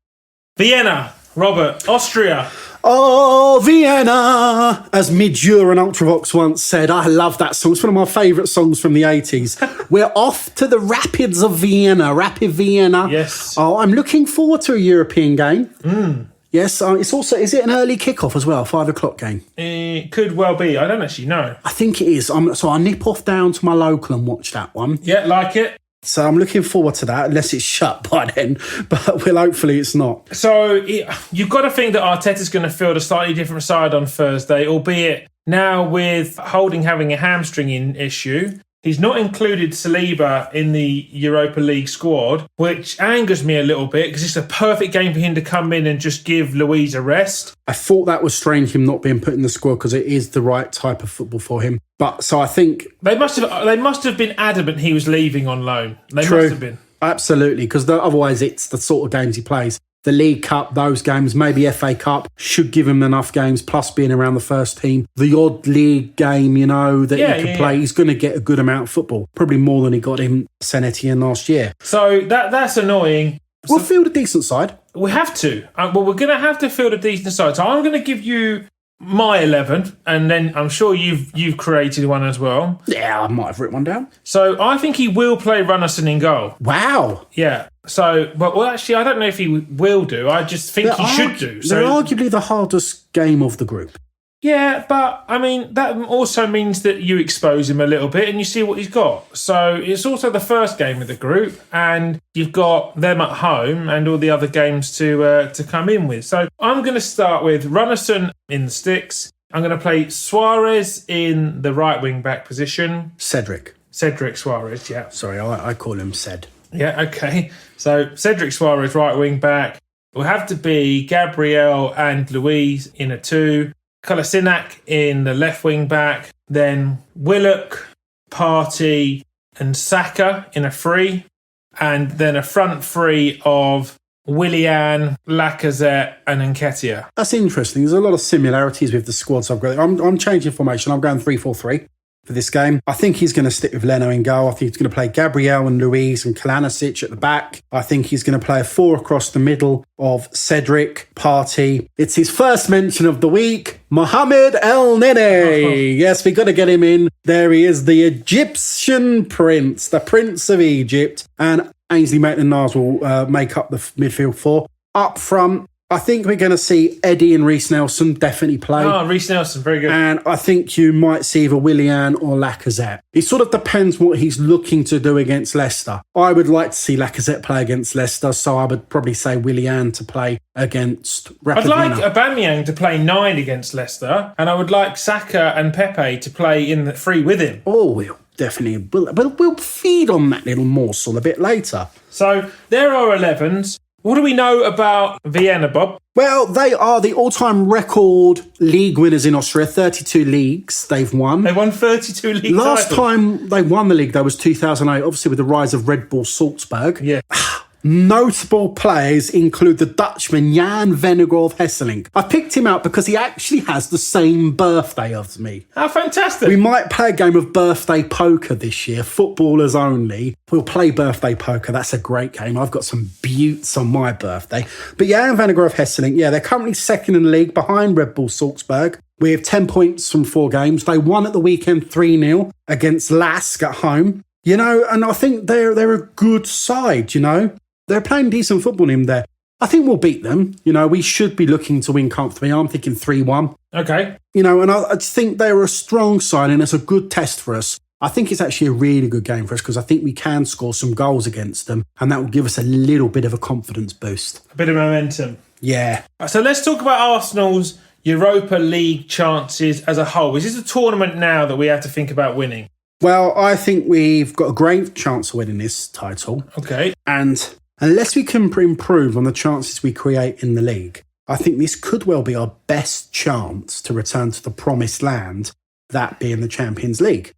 [SPEAKER 1] Vienna, Robert, Austria.
[SPEAKER 2] Oh, Vienna, as Midure and Ultravox once said. I love that song. It's one of my favourite songs from the 80s. We're off to the Rapids of Vienna. Rapid Vienna.
[SPEAKER 1] Yes.
[SPEAKER 2] Oh, I'm looking forward to a European game. Yes, it's also, is it an early kickoff as well, 5 o'clock game?
[SPEAKER 1] It could well be. I don't actually know.
[SPEAKER 2] I think it is. So I'll nip off down to my local and watch that one.
[SPEAKER 1] Yeah, like it.
[SPEAKER 2] So I'm looking forward to that, unless it's shut by then. But hopefully it's not.
[SPEAKER 1] So you've got to think that Arteta's going to field a slightly different side on Thursday, albeit now with Holding having a hamstring issue. He's not included Saliba in the Europa League squad, which angers me a little bit because it's a perfect game for him to come in and just give Luiz a rest.
[SPEAKER 2] I thought that was strange, him not being put in the squad, because it is the right type of football for him. But so I think
[SPEAKER 1] they must have been adamant he was leaving on loan. They
[SPEAKER 2] True.
[SPEAKER 1] Must have been.
[SPEAKER 2] Absolutely, because otherwise it's the sort of games he plays. The League Cup, those games, maybe FA Cup, should give him enough games, plus being around the first team. The odd league game, that he can play, he's going to get a good amount of football. Probably more than he got in Saint Etienne last year.
[SPEAKER 1] So that's annoying.
[SPEAKER 2] We'll field a decent side.
[SPEAKER 1] We have to. Well, we're going to have to field a decent side. So I'm going to give you my 11, and then I'm sure you've created one as well.
[SPEAKER 2] Yeah, I might have written one down.
[SPEAKER 1] So I think he will play Runnison in goal.
[SPEAKER 2] Wow.
[SPEAKER 1] Yeah. So, well, actually, I don't know if he will do. I just think he should do. So
[SPEAKER 2] they're arguably the hardest game of the group.
[SPEAKER 1] Yeah, but that also means that you expose him a little bit and you see what he's got. So it's also the first game of the group, and you've got them at home and all the other games to come in with. So I'm going to start with Runnison in the sticks. I'm going to play Suarez in the right wing back position.
[SPEAKER 2] Cedric
[SPEAKER 1] Suarez, yeah.
[SPEAKER 2] Sorry, I call him Ced.
[SPEAKER 1] Yeah, okay. So Cedric Suarez, right wing back. It will have to be Gabriel and Luiz in a 2. Kolasinac in the left wing back. Then Willock, Partey and Saka in a 3. And then a front 3 of Willian, Lacazette and Nketiah.
[SPEAKER 2] That's interesting. There's a lot of similarities with the squads I've got. I'm changing formation. I'm going 3-4-3. For this game, I think he's going to stick with Leno in goal. I think he's going to play Gabriel and Luiz and Kalanisic at the back. I think he's going to play a 4 across the middle of Cedric, Partey. It's his first mention of the week, Mohamed El Nene. Yes, we got to get him in. There he is, the Egyptian prince, the Prince of Egypt. And Ainsley Maitland-Niles will make up the midfield 4. Up front, I think we're going to see Eddie and Reece Nelson definitely play.
[SPEAKER 1] Oh, Reece Nelson, very good.
[SPEAKER 2] And I think you might see either Willian or Lacazette. It sort of depends what he's looking to do against Leicester. I would like to see Lacazette play against Leicester, so I would probably say Willian to play against Rapid
[SPEAKER 1] I'd like
[SPEAKER 2] Vienna.
[SPEAKER 1] Aubameyang to play 9 against Leicester, and I would like Saka and Pepe to play in the 3 with him.
[SPEAKER 2] Oh, we'll feed on that little morsel a bit later.
[SPEAKER 1] So there are 11s. What do we know about Vienna, Bob?
[SPEAKER 2] Well, they are the all-time record league winners in Austria. 32 leagues they've won.
[SPEAKER 1] They won 32 league
[SPEAKER 2] Last
[SPEAKER 1] titles.
[SPEAKER 2] time they won the league, though, was 2008, obviously with the rise of Red Bull Salzburg.
[SPEAKER 1] Yeah.
[SPEAKER 2] Notable players include the Dutchman Jan Vennegoor of Hesselink. I picked him out because he actually has the same birthday as me.
[SPEAKER 1] How fantastic.
[SPEAKER 2] We might play a game of birthday poker this year, footballers only. We'll play birthday poker. That's a great game. I've got some buttes on my birthday. But Jan Vennegoor of Hesselink, they're currently second in the league behind Red Bull Salzburg. We have 10 points from 4 games. They won at the weekend 3-0 against Lask at home. And I think they're a good side, They're playing decent football in there. I think we'll beat them. We should be looking to win comfortably. I'm thinking 3-1.
[SPEAKER 1] Okay.
[SPEAKER 2] And I just think they're a strong side and it's a good test for us. I think it's actually a really good game for us because I think we can score some goals against them and that will give us a little bit of a confidence boost.
[SPEAKER 1] A bit of momentum.
[SPEAKER 2] Yeah.
[SPEAKER 1] So let's talk about Arsenal's Europa League chances as a whole. Is this a tournament now that we have to think about winning?
[SPEAKER 2] Well, I think we've got a great chance of winning this title.
[SPEAKER 1] Okay.
[SPEAKER 2] And unless we can improve on the chances we create in the league, I think this could well be our best chance to return to the promised land, that being the Champions League.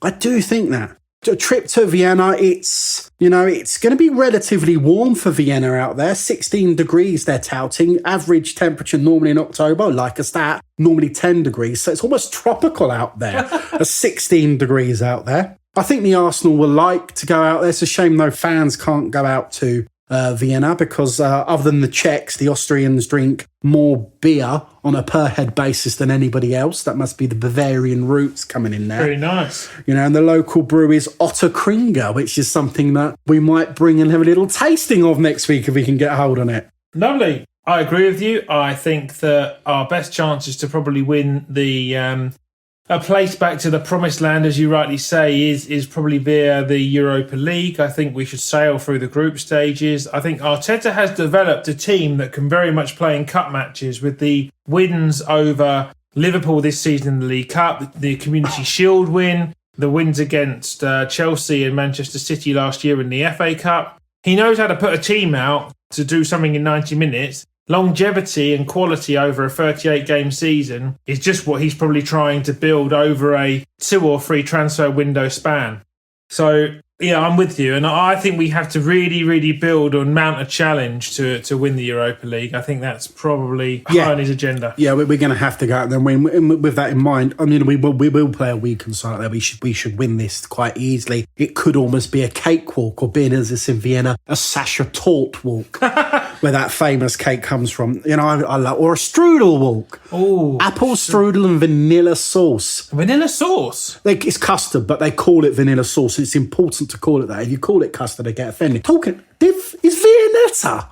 [SPEAKER 2] I do think that. A trip to Vienna, it's going to be relatively warm for Vienna out there. 16 degrees they're touting. Average temperature normally in October, like a stat, normally 10 degrees. So it's almost tropical out there. 16 degrees out there. I think the Arsenal will like to go out there. It's a shame no fans can't go out to Vienna because other than the Czechs, the Austrians drink more beer on a per head basis than anybody else. That must be the Bavarian roots coming in there.
[SPEAKER 1] Very nice.
[SPEAKER 2] And the local brew is Otterkringer, which is something that we might bring and have a little tasting of next week if we can get a hold on it.
[SPEAKER 1] Lovely. I agree with you. I think that our best chance is to probably win a place back to the promised land, as you rightly say, is probably via the Europa League. I think we should sail through the group stages. I think Arteta has developed a team that can very much play in cup matches with the wins over Liverpool this season in the League Cup, the Community Shield win, the wins against Chelsea and Manchester City last year in the FA Cup. He knows how to put a team out to do something in 90 minutes. Longevity and quality over a 38-game season is just what he's probably trying to build over a 2 or 3 transfer window span. So, yeah, I'm with you. And I think we have to really, really build and mount a challenge to win the Europa League. I think that's probably high on his agenda.
[SPEAKER 2] Yeah, we're going to have to go out there and win. With that in mind, I mean, we will play a weekend side there. We should win this quite easily. It could almost be a cakewalk, or being as it's in Vienna, a Sasha Tort walk, where that famous cake comes from. I love, or a strudel walk.
[SPEAKER 1] Oh,
[SPEAKER 2] apple strudel and vanilla sauce.
[SPEAKER 1] Vanilla sauce?
[SPEAKER 2] It's custard, but they call it vanilla sauce. It's important to call it that. If you call it custard, they get offended. Is Viennetta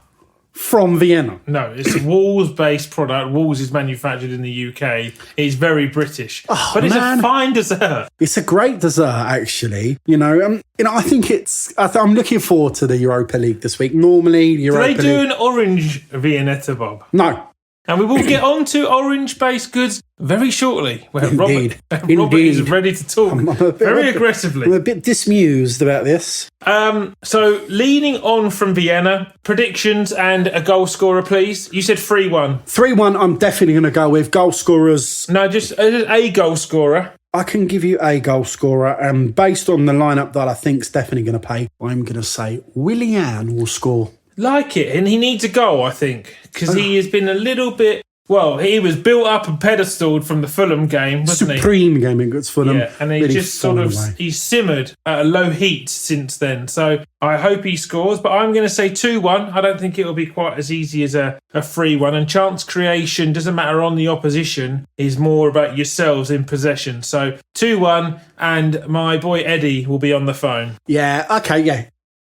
[SPEAKER 2] from Vienna?
[SPEAKER 1] No, it's a Walls-based product. Walls is manufactured in the UK. It's very British. But it's a fine dessert.
[SPEAKER 2] It's a great dessert, actually. I think I'm looking forward to the Europa League this week. Normally, Europa League.
[SPEAKER 1] Do they do an orange Viennetta, Bob?
[SPEAKER 2] No.
[SPEAKER 1] And we will get on to orange-based goods very shortly, where
[SPEAKER 2] Indeed.
[SPEAKER 1] Robert is ready to talk very aggressively.
[SPEAKER 2] I'm a bit dismused about this.
[SPEAKER 1] So, leaning on from Vienna, predictions and a goal scorer, please. You said 3-1.
[SPEAKER 2] 3-1, I'm definitely going to go with goal scorers.
[SPEAKER 1] No, just a goal scorer.
[SPEAKER 2] I can give you a goal scorer, and based on the lineup that I think is definitely going to pay, I'm going to say Willian will score.
[SPEAKER 1] Like it, and he needs a goal, I think, because he has been a little bit. Well, he was built up and pedestaled from the Fulham game, wasn't
[SPEAKER 2] Supreme game against Fulham.
[SPEAKER 1] Yeah, and he really just sort of he's simmered at a low heat since then. So I hope he scores, but I'm going to say 2-1. I don't think it will be quite as easy as a 3-1. And chance creation doesn't matter on the opposition; is more about yourselves in possession. So 2-1, and my boy Eddie will be on the phone.
[SPEAKER 2] Yeah. Okay. Yeah.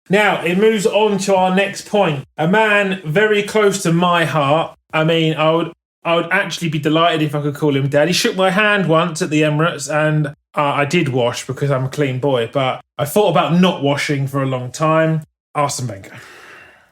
[SPEAKER 1] Now, it moves on to our next point. A man very close to my heart. I mean, I would actually be delighted if I could call him Dad. He shook my hand once at the Emirates, and I did wash because I'm a clean boy, but I thought about not washing for a long time. Arsène Wenger.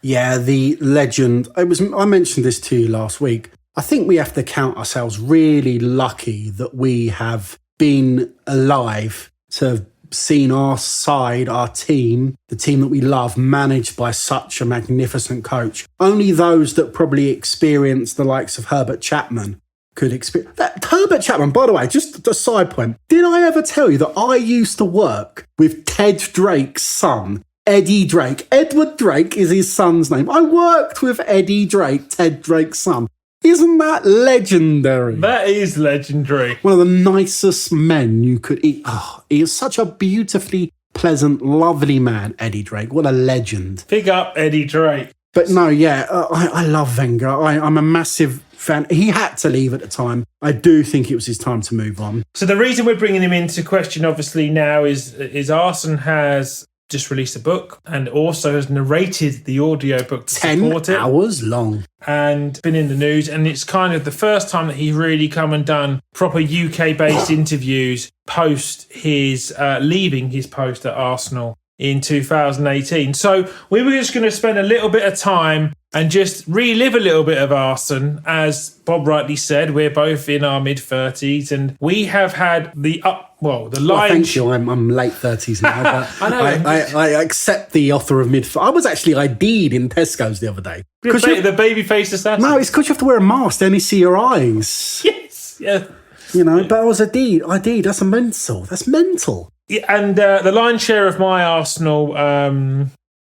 [SPEAKER 2] Yeah, the legend. I mentioned this to you last week. I think we have to count ourselves really lucky that we have been alive to have seen our side, our team, the team that we love, managed by such a magnificent coach. Only those that probably experienced the likes of Herbert Chapman could experience that. Herbert Chapman, by the way, just a side point. Did I ever tell you that I used to work with Ted Drake's son, Eddie Drake? Edward Drake is his son's name. I worked with Eddie Drake, Ted Drake's son. Isn't that legendary?
[SPEAKER 1] That is legendary.
[SPEAKER 2] One of the nicest men you could eat. Oh, he is such a beautifully pleasant, lovely man, Eddie Drake. What a legend.
[SPEAKER 1] Pick up Eddie Drake.
[SPEAKER 2] But no, yeah, I love Wenger. I'm a massive fan. He had to leave at the time. I do think it was his time to move on.
[SPEAKER 1] So the reason we're bringing him into question, obviously, now is Arsene has just released a book and also has narrated the audio book to support it.
[SPEAKER 2] 10 hours long.
[SPEAKER 1] And been in the news. And it's kind of the first time that he's really come and done proper UK-based interviews post his leaving his post at Arsenal. in 2018. So we were just going to spend a little bit of time and just relive a little bit of Arsene. As Bob rightly said, we're both in our mid-30s, and we have had the line...
[SPEAKER 2] thank you. I'm late 30s now, but
[SPEAKER 1] I know.
[SPEAKER 2] I accept the offer of mid... I was actually ID'd in Tesco's the other day.
[SPEAKER 1] The baby-faced assassin.
[SPEAKER 2] No, it's because you have to wear a mask, they only see your eyes.
[SPEAKER 1] Yes, yeah.
[SPEAKER 2] You know, but I was ID'd. That's mental. That's mental.
[SPEAKER 1] Yeah, and the lion's share of my Arsenal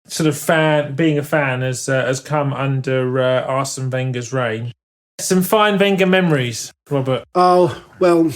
[SPEAKER 1] sort of being a fan has come under Arsene Wenger's reign. Some fine Wenger memories, Robert.
[SPEAKER 2] Oh, well,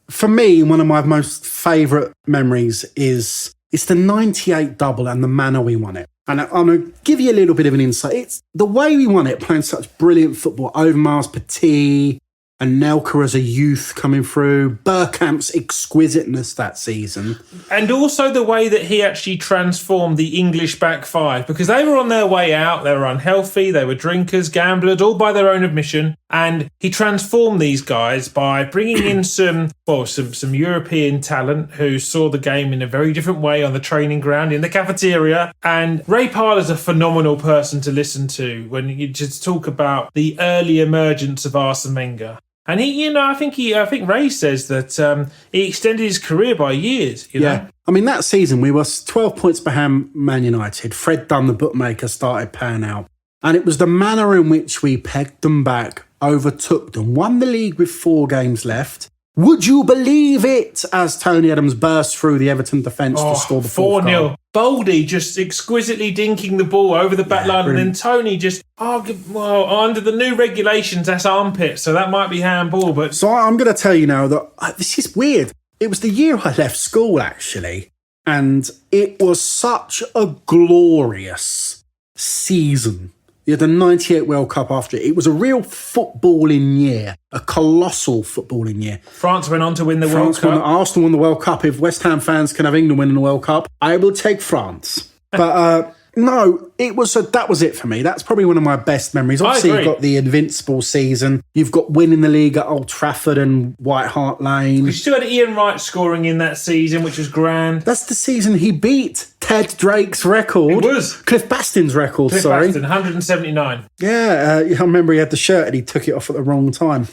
[SPEAKER 2] for me, one of my most favourite memories is it's the 98 double and the manner we won it. And I'm going to give you a little bit of an insight. It's the way we won it, playing such brilliant football. Overmars, Petit, and Nelka as a youth coming through, Bergkamp's exquisiteness that season.
[SPEAKER 1] And also the way that he actually transformed the English back five, because they were on their way out, they were unhealthy, they were drinkers, gamblers, all by their own admission. And he transformed these guys by bringing in some European talent who saw the game in a very different way on the training ground, in the cafeteria. And Ray Parler's a phenomenal person to listen to when you just talk about the early emergence of Arsene Wenger. And I think Ray says that he extended his career by years. You know?
[SPEAKER 2] I mean, that season we were 12 points behind Man United. Fred Dunn, the bookmaker, started paying out. And it was the manner in which we pegged them back, overtook them, won the league with 4 games left. Would you believe it? As Tony Adams burst through the Everton defence to score the 4-0. Goal.
[SPEAKER 1] Boldy just exquisitely dinking the ball over the back line, and then Tony just, under the new regulations, that's armpit, so that might be handball. But
[SPEAKER 2] so I'm going to tell you now that this is weird. It was the year I left school, actually, and it was such a glorious season. You had the 98 World Cup after it. It was a real footballing year, a colossal footballing year.
[SPEAKER 1] France went on to win the World Cup.
[SPEAKER 2] Arsenal won the World Cup. If West Ham fans can have England winning the World Cup, I will take France. But no, that was it for me. That's probably one of my best memories. Obviously, you've got the Invincible season. You've got winning the league at Old Trafford and White Hart Lane.
[SPEAKER 1] You still had Ian Wright scoring in that season, which was grand.
[SPEAKER 2] That's the season he beat Ted Drake's record.
[SPEAKER 1] It was.
[SPEAKER 2] Cliff Bastin's record,
[SPEAKER 1] Bastin, 179.
[SPEAKER 2] Yeah, I remember he had the shirt and he took it off at the wrong time.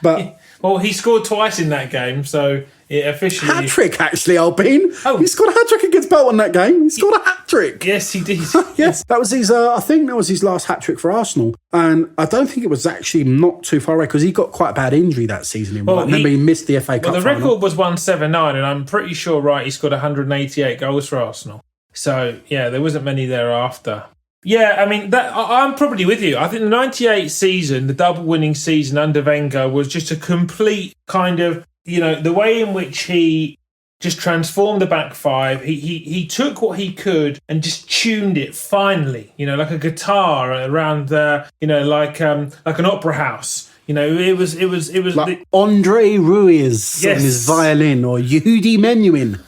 [SPEAKER 2] But
[SPEAKER 1] well, he scored twice in that game, so it officially...
[SPEAKER 2] Hat-trick, actually, Albin. Oh. He scored a hat-trick against Bolton that game. He scored a hat-trick.
[SPEAKER 1] Yes, he did.
[SPEAKER 2] Yes, that was his... I think that was his last hat-trick for Arsenal. And I don't think it was actually not too far away because he got quite a bad injury that season. I remember he missed the FA Cup
[SPEAKER 1] the
[SPEAKER 2] final.
[SPEAKER 1] record was 179, and I'm pretty sure, he scored 188 goals for Arsenal. So, yeah, there wasn't many thereafter. Yeah, I mean, I'm probably with you. I think the 98 season, the double-winning season under Wenger, was just a complete kind of, the way in which he just transformed the back five. He took what he could and just tuned it finely, like a guitar around, like an opera house. It was
[SPEAKER 2] like Andre Ruiz on his violin, or Yehudi Menuhin.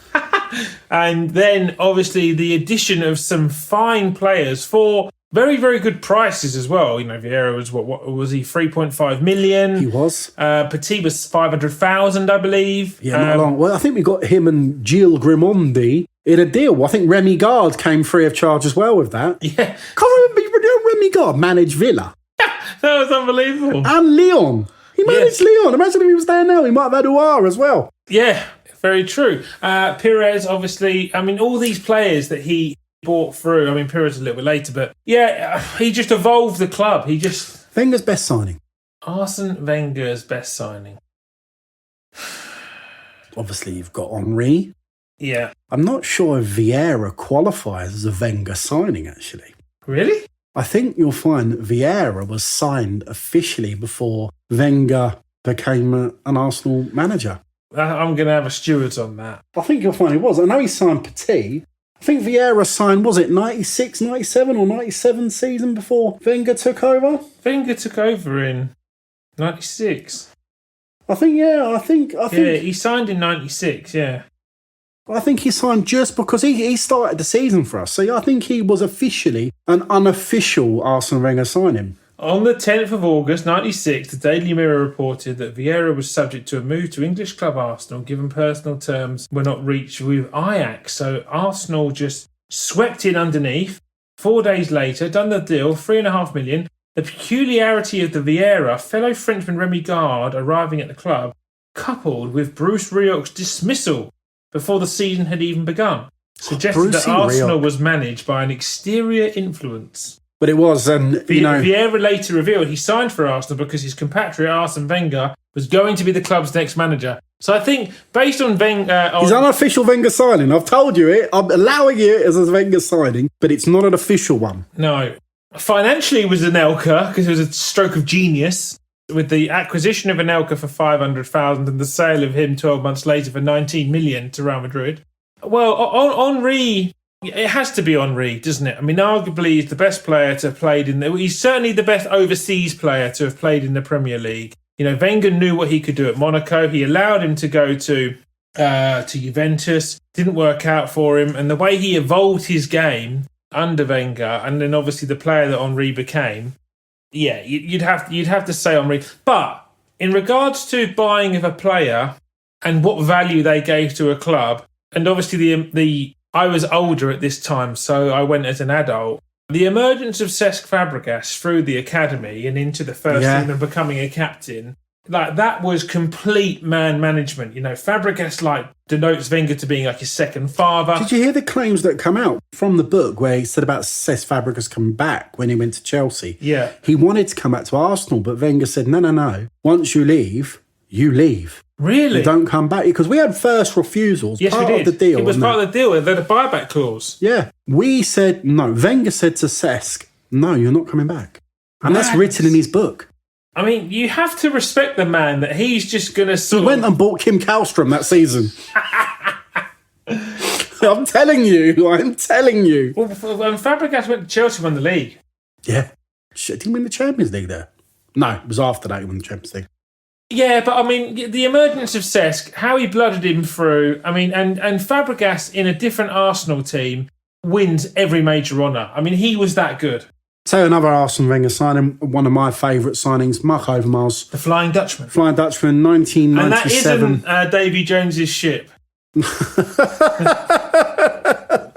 [SPEAKER 1] And then, obviously, the addition of some fine players for very, very good prices as well. Vieira was, what was he, 3.5 million?
[SPEAKER 2] He was.
[SPEAKER 1] Petit was 500,000, I believe.
[SPEAKER 2] Yeah, not long. Well, I think we got him and Gilles Grimondi in a deal. I think Remy Gard came free of charge as well with that.
[SPEAKER 1] Yeah.
[SPEAKER 2] Can't remember, Remy Gard managed Villa.
[SPEAKER 1] That was unbelievable.
[SPEAKER 2] And Lyon. He managed Lyon. Imagine if he was there now. He might have had Ouar as well.
[SPEAKER 1] Yeah. Very true. Pires, obviously, all these players that he brought through. Pires a little bit later, but he just evolved the club.
[SPEAKER 2] Wenger's best signing.
[SPEAKER 1] Arsene Wenger's best signing.
[SPEAKER 2] Obviously, you've got Henry.
[SPEAKER 1] Yeah.
[SPEAKER 2] I'm not sure if Vieira qualifies as a Wenger signing, actually.
[SPEAKER 1] Really?
[SPEAKER 2] I think you'll find that Vieira was signed officially before Wenger became an Arsenal manager.
[SPEAKER 1] I'm going to have a stewards on that.
[SPEAKER 2] I think you'll find he was. I know he signed Petit. I think Vieira signed, was it 96, 97 or 97 season before Wenger took over?
[SPEAKER 1] Wenger took over in 96.
[SPEAKER 2] I think. Yeah,
[SPEAKER 1] he signed in 96, yeah.
[SPEAKER 2] I think he signed just because he started the season for us. So I think he was officially an unofficial Arsene Wenger signing.
[SPEAKER 1] On the 10th of August 96, the Daily Mirror reported that Vieira was subject to a move to English club Arsenal given personal terms were not reached with Ajax. So Arsenal just swept in underneath. 4 days later, done the deal, 3.5 million. The peculiarity of the Vieira, fellow Frenchman Remy Gard arriving at the club, coupled with Bruce Rioch's dismissal before the season had even begun, suggested that Arsenal was managed by an exterior influence.
[SPEAKER 2] But it was,
[SPEAKER 1] Vieira later revealed he signed for Arsenal because his compatriot Arsene Wenger was going to be the club's next manager. So I think, based on Wenger...
[SPEAKER 2] He's an unofficial Wenger signing. I've told you it. I'm allowing it as a Wenger signing, but it's not an official one.
[SPEAKER 1] No. Financially, it was Anelka, because it was a stroke of genius, with the acquisition of Anelka for 500,000 and the sale of him 12 months later for 19 million to Real Madrid. Well, Henry... It has to be Henry, doesn't it? I mean, arguably, he's the best player to have played in... He's certainly the best overseas player to have played in the Premier League. You know, Wenger knew what he could do at Monaco. He allowed him to go to Juventus. Didn't work out for him. And the way he evolved his game under Wenger, and then obviously the player that Henry became, yeah, you'd have to say Henry. But in regards to buying of a player and what value they gave to a club, and obviously I was older at this time, so I went as an adult. The emergence of Cesc Fabregas through the academy and into the first team and becoming a captain, like that was complete man management. You know, Fabregas denotes Wenger to being like his second father.
[SPEAKER 2] Did you hear the claims that come out from the book where he said about Cesc Fabregas coming back when he went to Chelsea?
[SPEAKER 1] Yeah.
[SPEAKER 2] He wanted to come back to Arsenal, but Wenger said, no. Once you leave, you leave.
[SPEAKER 1] Really?
[SPEAKER 2] You don't come back. Because we had first refusals.
[SPEAKER 1] Yes,
[SPEAKER 2] part
[SPEAKER 1] we did.
[SPEAKER 2] Of the deal.
[SPEAKER 1] It was part of the deal. They had a buyback clause.
[SPEAKER 2] Yeah. We said no. Wenger said to Cesc, no, you're not coming back. And that's written in his book.
[SPEAKER 1] I mean, you have to respect the man that he's just going to
[SPEAKER 2] He went and bought Kim Kallstrom that season. I'm telling you.
[SPEAKER 1] Well, when Fabregas went to Chelsea, won the league.
[SPEAKER 2] Yeah. Shit, did he win the Champions League there? No, it was after that he won the Champions League.
[SPEAKER 1] Yeah, but I mean, the emergence of Cesc, how he blooded him through, I mean, and Fabregas in a different Arsenal team wins every major honour. I mean, he was that good.
[SPEAKER 2] So another Arsene Wenger signing, one of my favourite signings, Mark Overmars.
[SPEAKER 1] The Flying Dutchman.
[SPEAKER 2] 1997.
[SPEAKER 1] And that isn't Davy Jones's ship.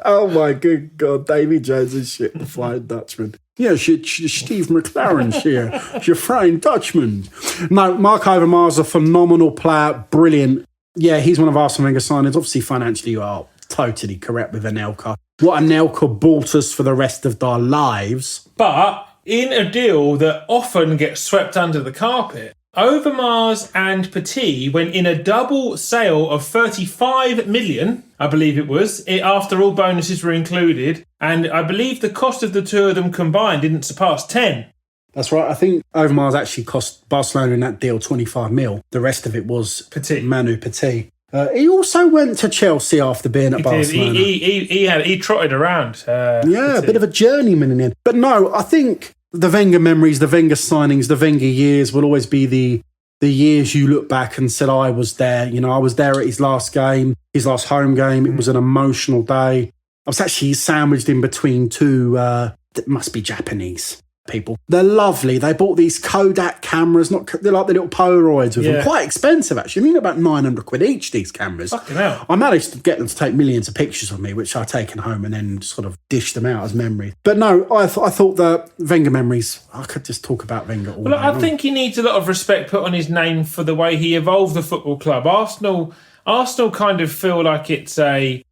[SPEAKER 2] Oh my good God, Davy Jones's ship, the Flying Dutchman. Yeah, Steve McLaren's here. Your Flying Dutchman. No, Mark Overmars, a phenomenal player, brilliant. Yeah, he's one of Arsene Wenger's signings. Obviously, financially, you are totally correct with Anelka. What Anelka bought us for the rest of our lives.
[SPEAKER 1] But in a deal that often gets swept under the carpet, Overmars and Petit went in a double sale of 35 million, I believe it was, after all bonuses were included. And I believe the cost of the two of them combined didn't surpass 10.
[SPEAKER 2] That's right. I think Overmars actually cost Barcelona in that deal 25 mil. The rest of it was
[SPEAKER 1] Petit.
[SPEAKER 2] Manu Petit. He also went to Chelsea after being at Barcelona.
[SPEAKER 1] He trotted around.
[SPEAKER 2] Petit. A bit of a journeyman in him. But no, I think the Wenger memories, the Wenger signings, the Wenger years will always be the years you look back and said, I was there. You know, I was there at his last game, his last home game. It was an emotional day. I was actually sandwiched in between two, that must be Japanese people. They're lovely. They bought these Kodak cameras. They're like the little Polaroids with them. Quite expensive, actually. I think about 900 quid each, these cameras.
[SPEAKER 1] Fucking hell.
[SPEAKER 2] I managed to get them to take millions of pictures of me, which I've taken home and then sort of dished them out as memories. But no, I thought the Wenger memories, I could just talk about Wenger all day long.
[SPEAKER 1] I think he needs a lot of respect put on his name for the way he evolved the football club. Arsenal kind of feel like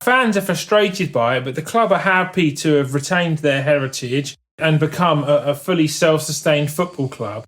[SPEAKER 1] fans are frustrated by it, but the club are happy to have retained their heritage and become a fully self-sustained football club.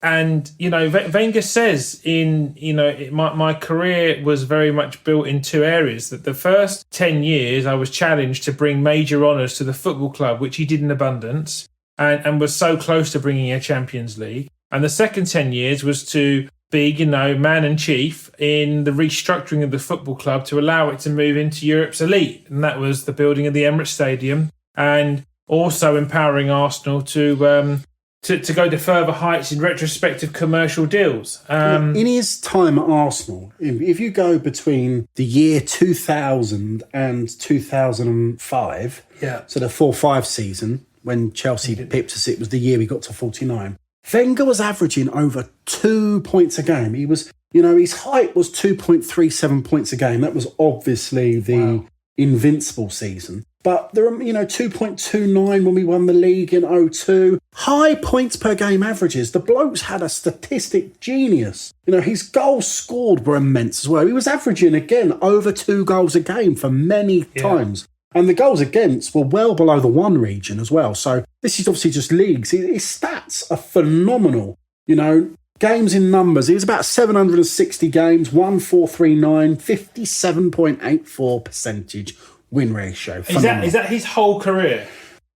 [SPEAKER 1] And, you know, Wenger says my career was very much built in two areas, that the first 10 years I was challenged to bring major honours to the football club, which he did in abundance, and was so close to bringing a Champions League. And the second 10 years was to be, man and chief in the restructuring of the football club to allow it to move into Europe's elite. And that was the building of the Emirates Stadium and also empowering Arsenal to go to further heights in retrospective commercial deals.
[SPEAKER 2] In his time at Arsenal, if you go between the year 2000 and 2005, so the 4-5 season, when Chelsea pipped us, it was the year we got to 49. Wenger was averaging over 2 points a game. He was, his height was 2.37 points a game. That was obviously the invincible season. But there are, 2.29 when we won the league in 02. High points per game averages. The bloke's had a statistic genius. His goals scored were immense as well. He was averaging, again, over 2 goals a game for many times. And the goals against were well below the 1 region as well. So this is obviously just leagues. His stats are phenomenal. Games in numbers. He was about 760 games, 1,439, 57.84 percentage win ratio.
[SPEAKER 1] Is that his whole career?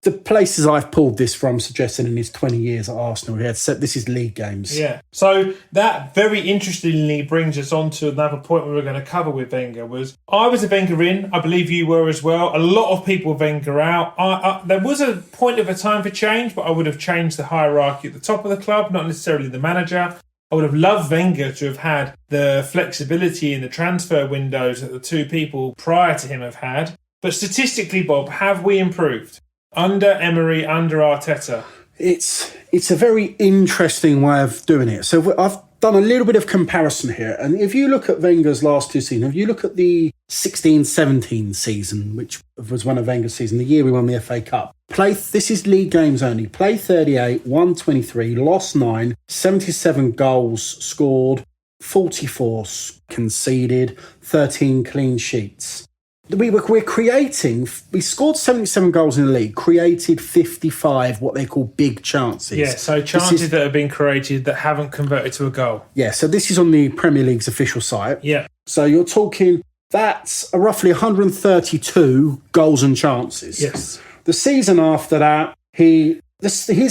[SPEAKER 2] The places I've pulled this from suggesting in his 20 years at Arsenal, he had said this is league games.
[SPEAKER 1] Yeah. So that very interestingly brings us on to another point we were going to cover with Wenger was, I was a Wenger in, I believe you were as well. A lot of people were Wenger out. There was a point of a time for change, but I would have changed the hierarchy at the top of the club, not necessarily the manager. I would have loved Wenger to have had the flexibility in the transfer windows that the 2 people prior to him have had. But statistically, Bob, have we improved? Under Emery, under Arteta?
[SPEAKER 2] It's a very interesting way of doing it. So I've done a little bit of comparison here. And if you look at Wenger's last 2 seasons, if you look at the 16-17 season, which was one of Wenger's seasons, the year we won the FA Cup, this is league games only. Play 38, won 23, lost 9, 77 goals scored, 44 conceded, 13 clean sheets. We're creating, we scored 77 goals in the league, created 55 what they call big chances.
[SPEAKER 1] Yeah, so chances that have been created that haven't converted to a goal.
[SPEAKER 2] Yeah, so this is on the Premier League's official site.
[SPEAKER 1] Yeah.
[SPEAKER 2] So you're talking, that's roughly 132 goals and chances.
[SPEAKER 1] Yes.
[SPEAKER 2] The season after that, his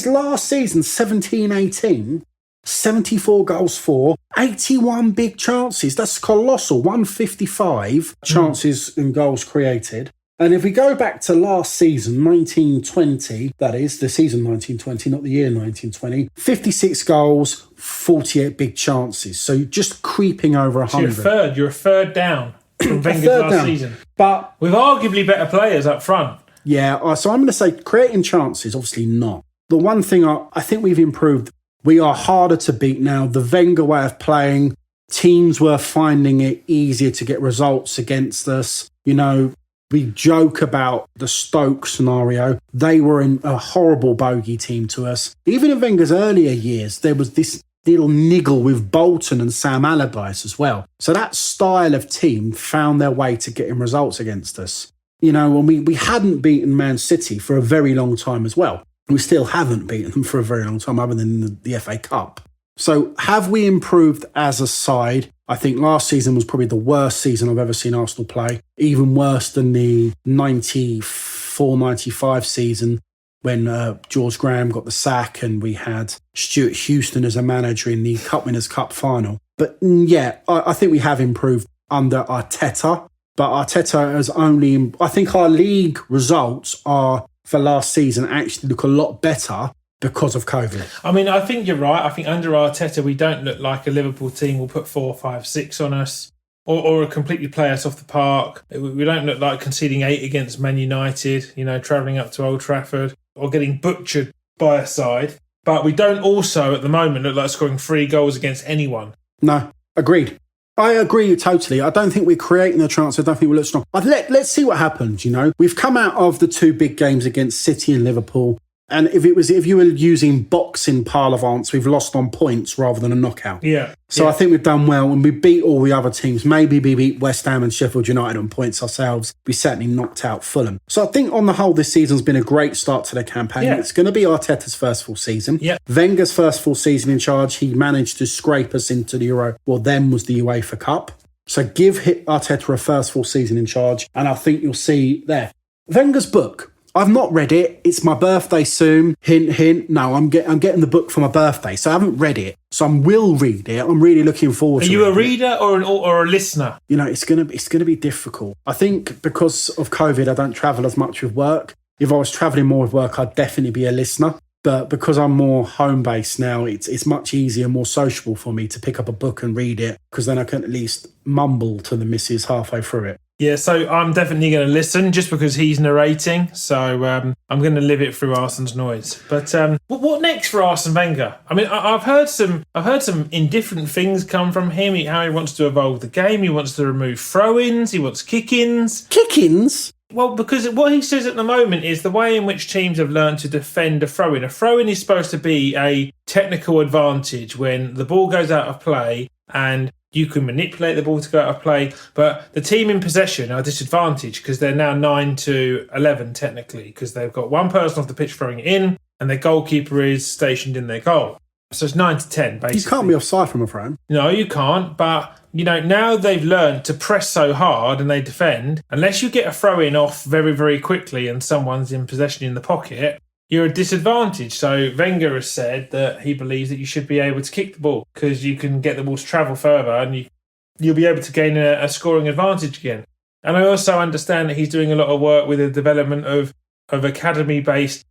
[SPEAKER 2] last season, 17-18, 74 goals for, 81 big chances. That's colossal. 155 chances and goals created. And if we go back to last season, 1920, that is, the season 1920, not the year 1920, 56 goals, 48 big chances. So just creeping over 100.
[SPEAKER 1] So you're a third down from Wenger's last season.
[SPEAKER 2] But
[SPEAKER 1] with arguably better players up front.
[SPEAKER 2] Yeah, so I'm going to say creating chances, obviously not. The one thing I think we've improved, we are harder to beat now. The Wenger way of playing, teams were finding it easier to get results against us. We joke about the Stoke scenario. They were in a horrible bogey team to us. Even in Wenger's earlier years, there was this little niggle with Bolton and Sam Allardyce as well. So that style of team found their way to getting results against us. And we hadn't beaten Man City for a very long time as well. We still haven't beaten them for a very long time other than the FA Cup. So have we improved as a side? I think last season was probably the worst season I've ever seen Arsenal play. Even worse than the 94-95 season when George Graham got the sack and we had Stuart Houston as a manager in the Cup Winners' Cup final. But yeah, I think we have improved under Arteta. But Arteta has only... I think our league results are... for last season actually look a lot better because of COVID.
[SPEAKER 1] I mean, I think you're right. I think under Arteta, we don't look like a Liverpool team will put 4, 5, 6 on us or completely play us off the park. We don't look like conceding 8 against Man United, travelling up to Old Trafford or getting butchered by a side. But we don't also, at the moment, look like scoring 3 goals against anyone.
[SPEAKER 2] No, agreed. I agree totally. I don't think we're creating the chance. I don't think we look strong. But let's see what happens, We've come out of the 2 big games against City and Liverpool. And if you were using boxing parlance, we've lost on points rather than a knockout.
[SPEAKER 1] Yeah.
[SPEAKER 2] So I think we've done well and we beat all the other teams. Maybe we beat West Ham and Sheffield United on points ourselves. We certainly knocked out Fulham. So I think on the whole, this season's been a great start to the campaign. Yeah. It's going to be Arteta's first full season.
[SPEAKER 1] Yeah.
[SPEAKER 2] Wenger's first full season in charge. He managed to scrape us into the Euro. Well, then was the UEFA Cup. So give Arteta a first full season in charge. And I think you'll see there. Wenger's book. I've not read it. It's my birthday soon. Hint, hint. No, I'm getting the book for my birthday, so I haven't read it. So I will read it. I'm really looking forward to it.
[SPEAKER 1] Are you a reader or a listener?
[SPEAKER 2] It's gonna be difficult. I think because of COVID, I don't travel as much with work. If I was traveling more with work, I'd definitely be a listener. But because I'm more home-based now, it's much easier, more sociable for me to pick up a book and read it, because then I can at least mumble to the missus halfway through it.
[SPEAKER 1] Yeah, so I'm definitely going to listen just because he's narrating. So I'm going to live it through Arsene's noise. But what next for Arsene Wenger? I mean, I've heard some indifferent things come from him. How he wants to evolve the game. He wants to remove throw-ins. He wants kick-ins.
[SPEAKER 2] Kick-ins?
[SPEAKER 1] Well, because what he says at the moment is the way in which teams have learned to defend a throw-in. A throw-in is supposed to be a technical advantage when the ball goes out of play and you can manipulate the ball to go out of play. But the team in possession are disadvantaged because they're now 9-11 technically, because they've got one person off the pitch throwing it in and their goalkeeper is stationed in their goal. So it's 9-10, basically.
[SPEAKER 2] You can't be offside from a throw.
[SPEAKER 1] No, you can't. But, now they've learned to press so hard and they defend. Unless you get a throw-in off very, very quickly and someone's in possession in the pocket, you're a disadvantage. So Wenger has said that he believes that you should be able to kick the ball because you can get the ball to travel further and you'll be able to gain a scoring advantage again. And I also understand that he's doing a lot of work with the development of academy-based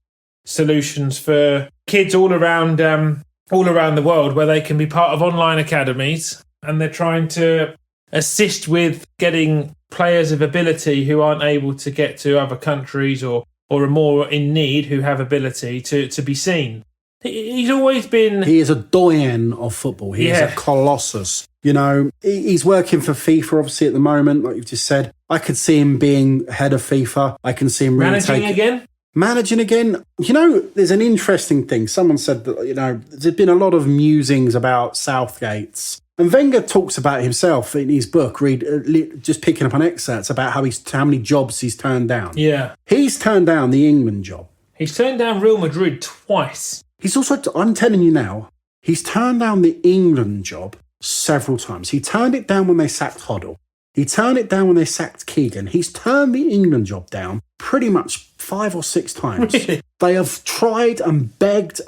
[SPEAKER 1] solutions for kids all around the world where they can be part of online academies, and they're trying to assist with getting players of ability who aren't able to get to other countries or are more in need, who have ability to be seen. He's always been...
[SPEAKER 2] He is a doyen of football. He is a colossus. He's working for FIFA, obviously, at the moment, like you've just said. I could see him being head of FIFA. I can see him
[SPEAKER 1] managing again.
[SPEAKER 2] There's an interesting thing. Someone said that, there's been a lot of musings about Southgate's. And Wenger talks about himself in his book, just picking up on excerpts about how many jobs he's turned down.
[SPEAKER 1] Yeah.
[SPEAKER 2] He's turned down the England job.
[SPEAKER 1] He's turned down Real Madrid twice.
[SPEAKER 2] He's also, I'm telling you now, he's turned down the England job several times. He turned it down when they sacked Hoddle. He turned it down when they sacked Keegan. He's turned the England job down pretty much 5 or 6 times.
[SPEAKER 1] Really?
[SPEAKER 2] They have tried and begged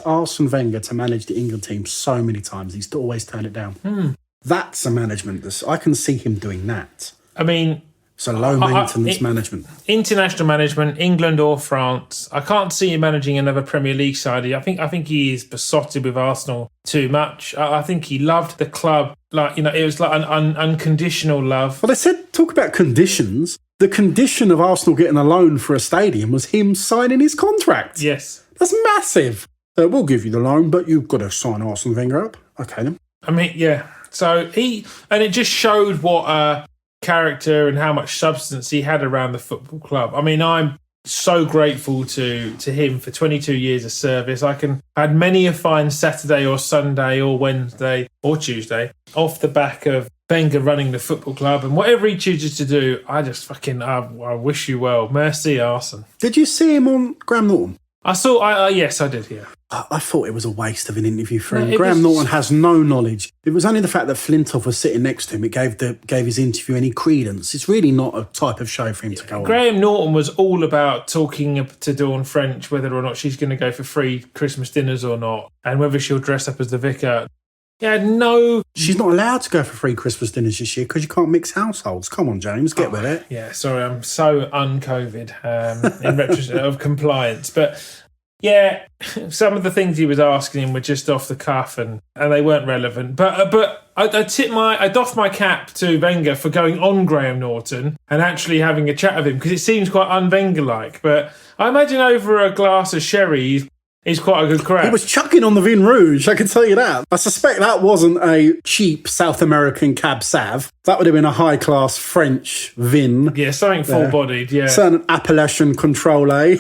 [SPEAKER 2] Arsene Wenger to manage the England team so many times. He's always turned it down. That's a management. I can see him doing that.
[SPEAKER 1] I mean...
[SPEAKER 2] It's a low-maintenance management.
[SPEAKER 1] International management, England or France. I can't see him managing another Premier League side. I think he is besotted with Arsenal too much. I think he loved the club. It was like an unconditional love.
[SPEAKER 2] Well, they said, talk about conditions. The condition of Arsenal getting a loan for a stadium was him signing his contract.
[SPEAKER 1] Yes.
[SPEAKER 2] That's massive. We'll give you the loan, but you've got to sign Arsene Wenger up. Okay, then.
[SPEAKER 1] I mean, yeah. So it just showed what character and how much substance he had around the football club. I mean, I'm so grateful to him for 22 years of service. I had many a fine Saturday or Sunday or Wednesday or Tuesday off the back of Wenger running the football club, and whatever he chooses to do, I just I wish you well. Merci, Arsene.
[SPEAKER 2] Did you see him on Graham Norton?
[SPEAKER 1] Yes, I did, yeah.
[SPEAKER 2] I thought it was a waste of an interview for him. Graham Norton has no knowledge. It was only the fact that Flintoff was sitting next to him. It gave his interview any credence. It's really not a type of show for him to go on.
[SPEAKER 1] Graham Norton was all about talking to Dawn French, whether or not she's going to go for free Christmas dinners or not, and whether she'll dress up as the vicar.
[SPEAKER 2] She's not allowed to go for free Christmas dinners this year because you can't mix households. Come on, James, get with it.
[SPEAKER 1] Yeah, sorry, I'm so un-COVID in retrospect of compliance. But yeah, some of the things he was asking him were just off the cuff and they weren't relevant. But I doff my cap to Wenger for going on Graham Norton and actually having a chat with him, because it seems quite un-Wenger-like. But I imagine over a glass of sherry, he's quite a good crack.
[SPEAKER 2] He was chucking on the Vin Rouge, I can tell you that. I suspect that wasn't a cheap South American Cab Sav. That would have been a high-class French Vin.
[SPEAKER 1] Yeah, something full-bodied, yeah.
[SPEAKER 2] Certain Appalachian Control, eh?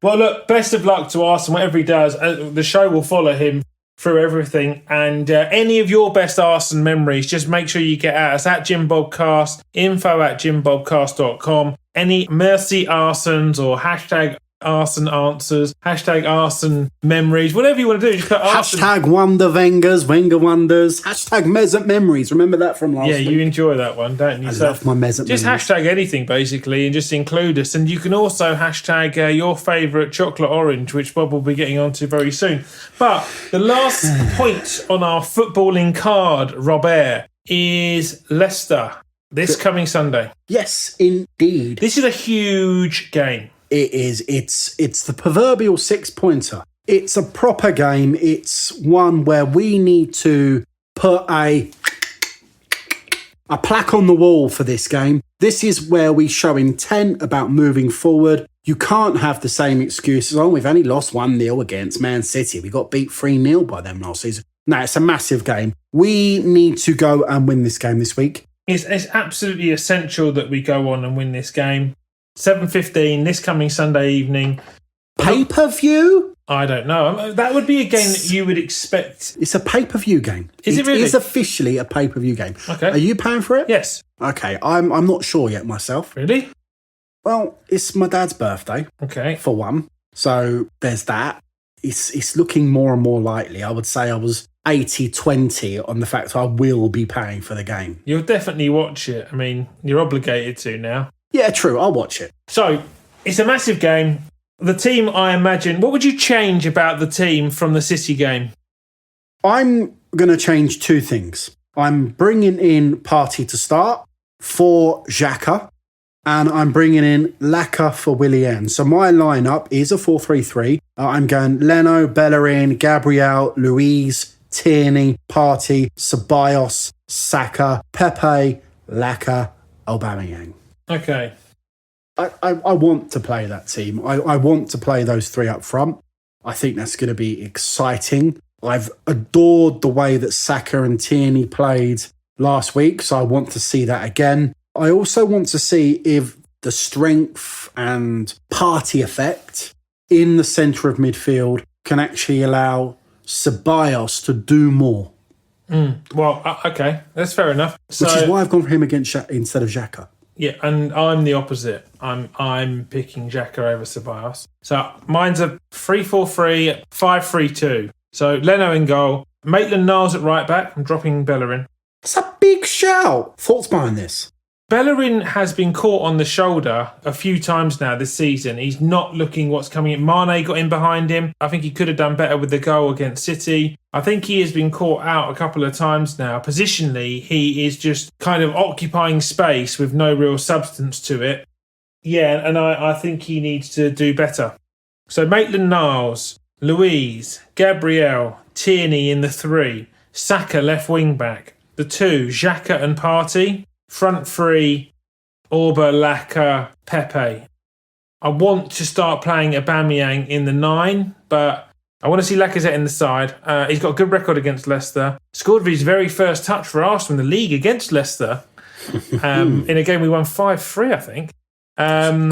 [SPEAKER 1] Well, look, best of luck to Arsene, whatever he does. The show will follow him through everything. And any of your best Arsene memories, just make sure you get at us at JimBobcast, info@JimBobcast.com. Any Merci Arsenes or hashtag Arsene answers, hashtag Arsene memories, whatever you want to do, just put Arsene.
[SPEAKER 2] Hashtag Wonder Wengers, Wenger Wonders, hashtag Mesut Memories. Remember that from last week?
[SPEAKER 1] Yeah, you enjoy that one, don't you?
[SPEAKER 2] I love my Mesut
[SPEAKER 1] Just
[SPEAKER 2] Memories.
[SPEAKER 1] hashtag anything, basically, and just include us. And you can also hashtag your favourite chocolate orange, which Bob will be getting onto very soon. But the last point on our footballing card, Robert, is Leicester this coming Sunday.
[SPEAKER 2] Yes, indeed.
[SPEAKER 1] This is a huge game.
[SPEAKER 2] It is. It's the proverbial 6-pointer. It's a proper game. It's one where we need to put a plaque on the wall for this game. This is where we show intent about moving forward. You can't have the same excuses. Oh, we've only lost 1-0 against Man City. We got beat 3-0 by them last season. No, it's a massive game. We need to go and win this game this week.
[SPEAKER 1] It's absolutely essential that we go on and win this game. 7:15 this coming Sunday evening.
[SPEAKER 2] Pay-per-view?
[SPEAKER 1] I don't know. That would be a game that you would expect.
[SPEAKER 2] It's a pay-per-view game.
[SPEAKER 1] Is it really?
[SPEAKER 2] It is officially a pay-per-view game.
[SPEAKER 1] Okay.
[SPEAKER 2] Are you paying for it?
[SPEAKER 1] Yes.
[SPEAKER 2] Okay, I'm not sure yet myself.
[SPEAKER 1] Really?
[SPEAKER 2] Well, it's my dad's birthday.
[SPEAKER 1] Okay.
[SPEAKER 2] For one. So there's that. It's looking more and more likely. I would say I was 80-20 on the fact I will be paying for the game.
[SPEAKER 1] You'll definitely watch it. I mean, you're obligated to now.
[SPEAKER 2] Yeah, true. I'll watch it.
[SPEAKER 1] So, it's a massive game. The team, I imagine, what would you change about the team from the City game?
[SPEAKER 2] I'm going to change two things. I'm bringing in Partey to start for Xhaka, and I'm bringing in Laka for Willian. So my lineup is a 4-3-3. I'm going Leno, Bellerin, Gabriel, Luiz, Tierney, Partey, Ceballos, Saka, Pepe, Laka, Aubameyang.
[SPEAKER 1] Okay.
[SPEAKER 2] I want to play that team. I want to play those three up front. I think that's going to be exciting. I've adored the way that Saka and Tierney played last week, so I want to see that again. I also want to see if the strength and party effect in the centre of midfield can actually allow Ceballos to do more.
[SPEAKER 1] Well, okay, that's fair enough.
[SPEAKER 2] Which is why I've gone for him instead of Xhaka.
[SPEAKER 1] Yeah, and I'm the opposite. I'm picking Xhaka over Ceballos. So mine's a 3-4-3, 5-3-2. So Leno in goal, Maitland-Niles at right back. I'm dropping Bellerin.
[SPEAKER 2] It's a big shout. Thoughts behind this?
[SPEAKER 1] Bellerin has been caught on the shoulder a few times now this season. He's not looking what's coming in. Mane got in behind him. I think he could have done better with the goal against City. I think he has been caught out a couple of times now. Positionally, he is just kind of occupying space with no real substance to it. Yeah, and I think he needs to do better. So Maitland-Niles, Luiz, Gabriel, Tierney in the 3, Saka left wing back. The 2, Xhaka and Partey. Front 3, Orba, Laka, Pepe. I want to start playing Aubameyang in the 9, but I want to see Lacazette in the side. He's got a good record against Leicester. Scored his very first touch for Arsenal in the league against Leicester. In a game we won 5-3, I think.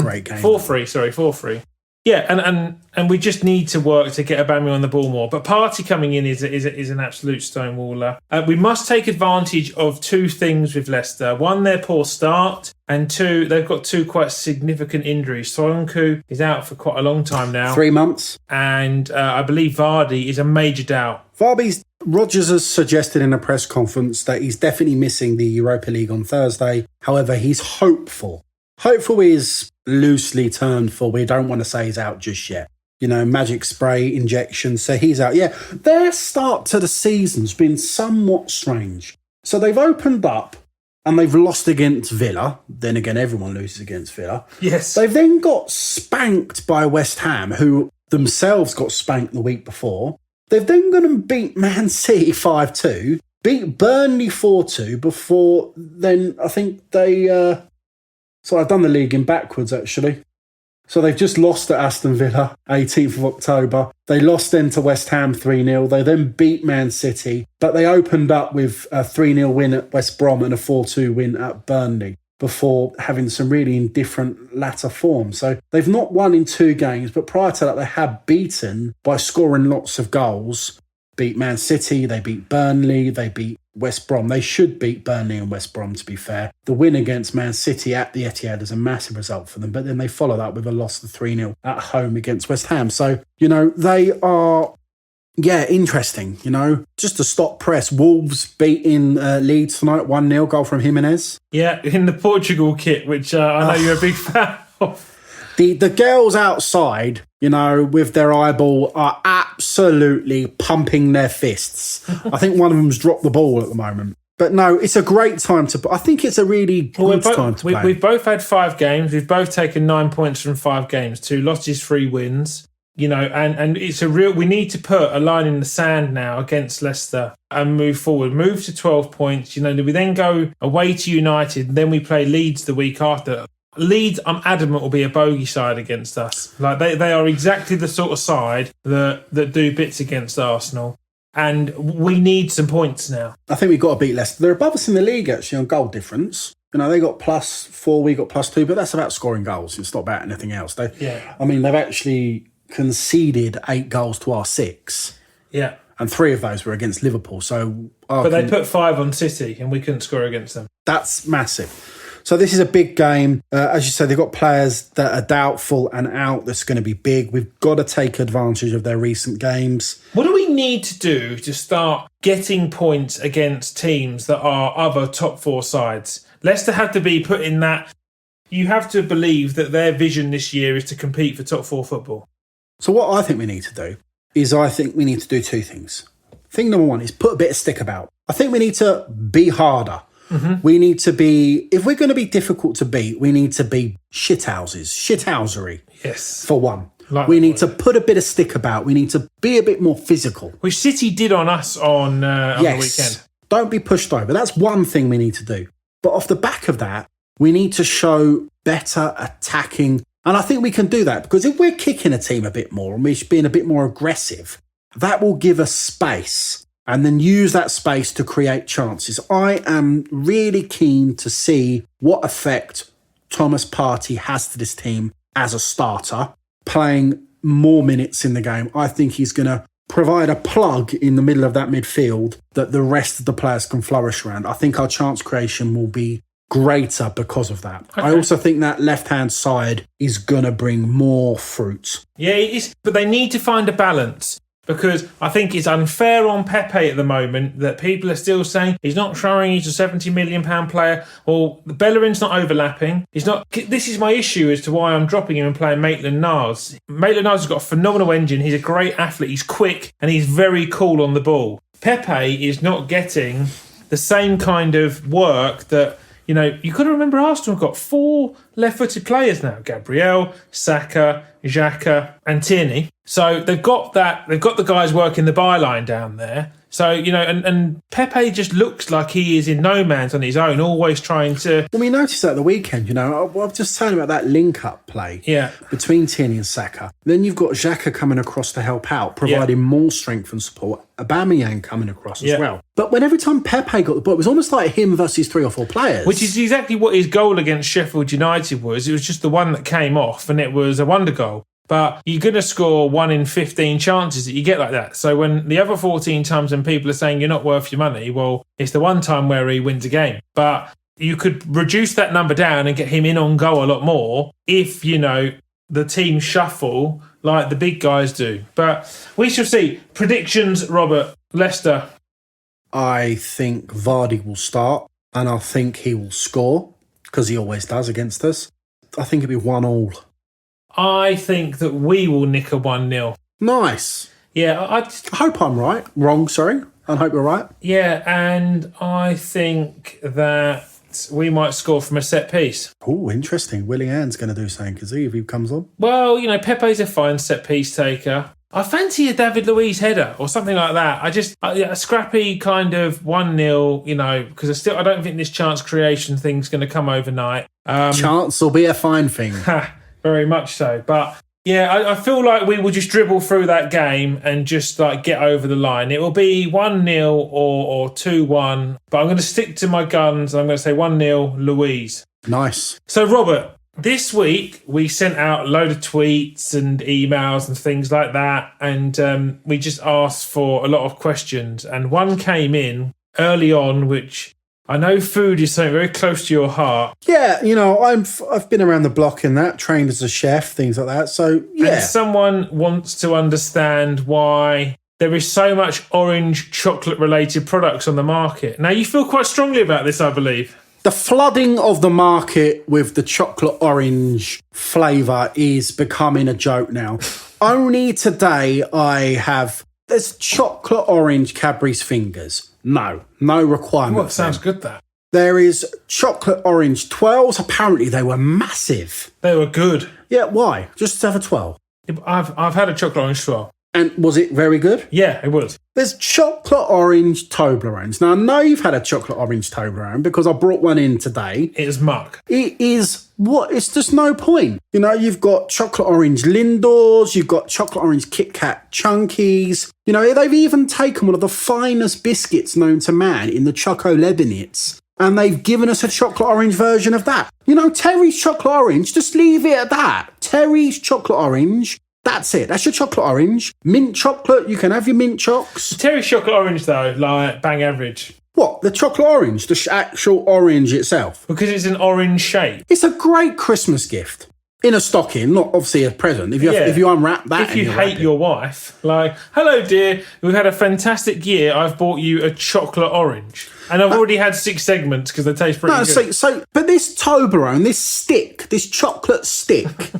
[SPEAKER 2] Great game.
[SPEAKER 1] 4-3. Yeah, and we just need to work to get Aubameyang on the ball more. But Partey coming in is an absolute stonewaller. We must take advantage of two things with Leicester. One, their poor start. And two, they've got two quite significant injuries. Soyuncu is out for quite a long time now.
[SPEAKER 2] 3 months.
[SPEAKER 1] And I believe Vardy is a major doubt.
[SPEAKER 2] Rodgers has suggested in a press conference that he's definitely missing the Europa League on Thursday. However, he's hopeful. Hopeful is loosely termed for we don't want to say he's out just yet. You know, magic spray injection, so he's out. Yeah, their start to the season's been somewhat strange. So they've opened up and they've lost against Villa. Then again, everyone loses against Villa.
[SPEAKER 1] Yes.
[SPEAKER 2] They've then got spanked by West Ham, who themselves got spanked the week before. They've then gone and beat Man City 5-2, beat Burnley 4-2 before then I think they... So I've done the league in backwards, actually. So they've just lost at Aston Villa, 18th of October. They lost then to West Ham 3-0. They then beat Man City. But they opened up with a 3-0 win at West Brom and a 4-2 win at Burnley before having some really indifferent latter form. So they've not won in 2 games, but prior to that, they have beaten by scoring lots of goals. Beat Man City, they beat Burnley, they beat West Brom. They should beat Burnley and West Brom, to be fair. The win against Man City at the Etihad is a massive result for them, but then they follow that with a loss of 3-0 at home against West Ham. So, you know, they are, interesting, you know. Just to stop press, Wolves beating Leeds tonight, 1-0, goal from Jimenez.
[SPEAKER 1] Yeah, in the Portugal kit, which I know you're a big fan of.
[SPEAKER 2] The girls outside, you know, with their eyeball are absolutely pumping their fists. I think one of them's dropped the ball at the moment. But no, it's a great time to... I think it's a really good time to play.
[SPEAKER 1] We've both had 5 games. We've both taken 9 points from 5 games. 2 losses, 3 wins. You know, and it's a real... We need to put a line in the sand now against Leicester and move forward. Move to 12 points. You know, we then go away to United. And then we play Leeds the week after. Leeds, I'm adamant, will be a bogey side against us. Like they are exactly the sort of side that do bits against Arsenal. and we need some points now.
[SPEAKER 2] I think we've got to beat Leicester. They're above us in the league, actually, on goal difference. You know, they got +4, we got +2, but that's about scoring goals. It's not about anything else. I mean, they've actually conceded 8 goals to our 6.
[SPEAKER 1] Yeah.
[SPEAKER 2] And 3 of those were against Liverpool.
[SPEAKER 1] But they put 5 on City and we couldn't score against them.
[SPEAKER 2] That's massive. So this is a big game. As you said, they've got players that are doubtful and out. That's going to be big. We've got to take advantage of their recent games.
[SPEAKER 1] What do we need to do to start getting points against teams that are other top 4 sides? Leicester have to be put in that. You have to believe that their vision this year is to compete for top 4 football.
[SPEAKER 2] So what I think we need to do is I think we need to do 2 things. Thing number 1 is put a bit of stick about. I think we need to be harder. Mm-hmm. We need to be, if we're going to be difficult to beat, we need to be shithousery.
[SPEAKER 1] Yes.
[SPEAKER 2] For one. We need to put a bit of stick about. We need to be a bit more physical.
[SPEAKER 1] Which City did on us on the weekend.
[SPEAKER 2] Don't be pushed over. That's one thing we need to do. But off the back of that, we need to show better attacking. And I think we can do that because if we're kicking a team a bit more and we're being a bit more aggressive, that will give us space and then use that space to create chances. I am really keen to see what effect Thomas Partey has to this team as a starter, playing more minutes in the game. I think he's going to provide a plug in the middle of that midfield that the rest of the players can flourish around. I think our chance creation will be greater because of that. Okay. I also think that left-hand side is going to bring more fruit.
[SPEAKER 1] Yeah, it is, but they need to find a balance. Because I think it's unfair on Pepe at the moment that people are still saying he's not showing he's a £70 million player, or the Bellerin's not overlapping. He's not. This is my issue as to why I'm dropping him and playing Maitland-Niles. Maitland-Niles has got a phenomenal engine. He's a great athlete. He's quick and he's very cool on the ball. Pepe is not getting the same kind of work that, you know, you've got to remember Arsenal have got 4 left-footed players now. Gabriel, Saka, Xhaka and Tierney. So they've got the guys working the byline down there. So, you know, and Pepe just looks like he is in no man's on his own, always trying to...
[SPEAKER 2] Well, we noticed that at the weekend, you know. I was just saying about that link-up play between Tierney and Saka. Then you've got Xhaka coming across to help out, providing more strength and support. Aubameyang coming across as well. But when every time Pepe got the ball, it was almost like him versus 3 or 4 players.
[SPEAKER 1] Which is exactly what his goal against Sheffield United was. It was just the one that came off, and it was a wonder goal. But you're going to score 1 in 15 chances that you get like that. So when the other 14 times when people are saying you're not worth your money, well, it's the one time where he wins a game. But you could reduce that number down and get him in on goal a lot more if, you know, the team shuffle like the big guys do. But we shall see. Predictions, Robert. Leicester.
[SPEAKER 2] I think Vardy will start and I think he will score because he always does against us. I think it'll be 1-1.
[SPEAKER 1] I think that we will nick a 1-0.
[SPEAKER 2] Nice.
[SPEAKER 1] Yeah, I
[SPEAKER 2] hope I'm right. Wrong, sorry. I hope you're right.
[SPEAKER 1] Yeah, and I think that we might score from a set piece.
[SPEAKER 2] Oh, interesting. Willian's going to do something, is he, if he comes on?
[SPEAKER 1] Well, you know, Pepe's a fine set piece taker. I fancy a David Luiz header or something like that. A scrappy kind of 1-0, you know, because I don't think this chance creation thing's going to come overnight.
[SPEAKER 2] Chance will be a fine thing.
[SPEAKER 1] Very much so. But yeah, I feel like we will just dribble through that game and just like get over the line. It will be 1-0 or 2-1. But I'm going to stick to my guns and I'm going to say 1-0 Luiz.
[SPEAKER 2] Nice.
[SPEAKER 1] So Robert, this week we sent out a load of tweets and emails and things like that. And we just asked for a lot of questions. And one came in early on, which... I know food is something very close to your heart.
[SPEAKER 2] Yeah, you know, I've been around the block in that, trained as a chef, things like that. So, yeah.
[SPEAKER 1] And someone wants to understand why there is so much orange chocolate-related products on the market. Now, you feel quite strongly about this, I believe.
[SPEAKER 2] The flooding of the market with the chocolate orange flavour is becoming a joke now. Only today there's chocolate orange Cadbury's Fingers. No requirement.
[SPEAKER 1] Well, sounds good, that.
[SPEAKER 2] There is chocolate orange 12s. Apparently, they were massive.
[SPEAKER 1] They were good.
[SPEAKER 2] Yeah, why? Just have a 12.
[SPEAKER 1] I've had a chocolate orange 12.
[SPEAKER 2] And was it very good?
[SPEAKER 1] Yeah, it was.
[SPEAKER 2] There's chocolate orange Toblerones. Now, I know you've had a chocolate orange Toblerone because I brought one in today.
[SPEAKER 1] It is muck.
[SPEAKER 2] It is what? It's just no point. You know, you've got chocolate orange Lindors, you've got chocolate orange Kit Kat Chunkies. You know, they've even taken one of the finest biscuits known to man in the Choco Lebonits, and they've given us a chocolate orange version of that. You know, Terry's chocolate orange, just leave it at that. Terry's chocolate orange. That's it. That's your chocolate orange. Mint chocolate, you can have your mint chocks.
[SPEAKER 1] Terry's chocolate orange, though, like, bang average.
[SPEAKER 2] What? The chocolate orange? The actual orange itself?
[SPEAKER 1] Because it's an orange shape.
[SPEAKER 2] It's a great Christmas gift. In a stocking, not obviously a present. If you unwrap that...
[SPEAKER 1] If you hate your wife, like, hello, dear, we've had a fantastic year. I've bought you a chocolate orange. And I've already had 6 segments because they taste pretty good.
[SPEAKER 2] But this Toblerone, this chocolate stick...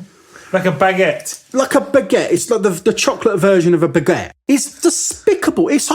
[SPEAKER 1] Like a baguette.
[SPEAKER 2] Like a baguette. It's like the chocolate version of a baguette. It's despicable. It's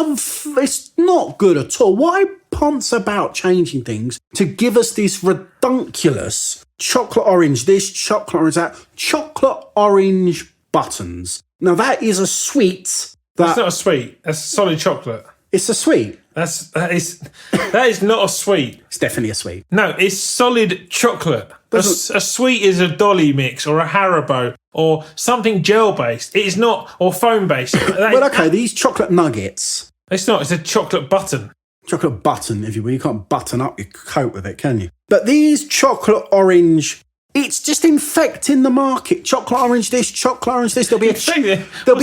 [SPEAKER 2] not good at all. Why ponce about changing things to give us this redunculous chocolate orange this, chocolate orange that, chocolate orange buttons? Now, that is a sweet...
[SPEAKER 1] That's not a sweet. That's solid chocolate.
[SPEAKER 2] It's a sweet.
[SPEAKER 1] That is not a sweet.
[SPEAKER 2] It's definitely a sweet.
[SPEAKER 1] No, it's solid chocolate. A sweet is a Dolly mix or a Haribo or something gel-based. It is not, or foam-based.
[SPEAKER 2] Well, okay, these chocolate nuggets.
[SPEAKER 1] It's not, it's a chocolate button.
[SPEAKER 2] Chocolate button, if you will. You can't button up your coat with it, can you? But these chocolate orange... It's just infecting the market. Chocolate orange this, chocolate orange this. There'll be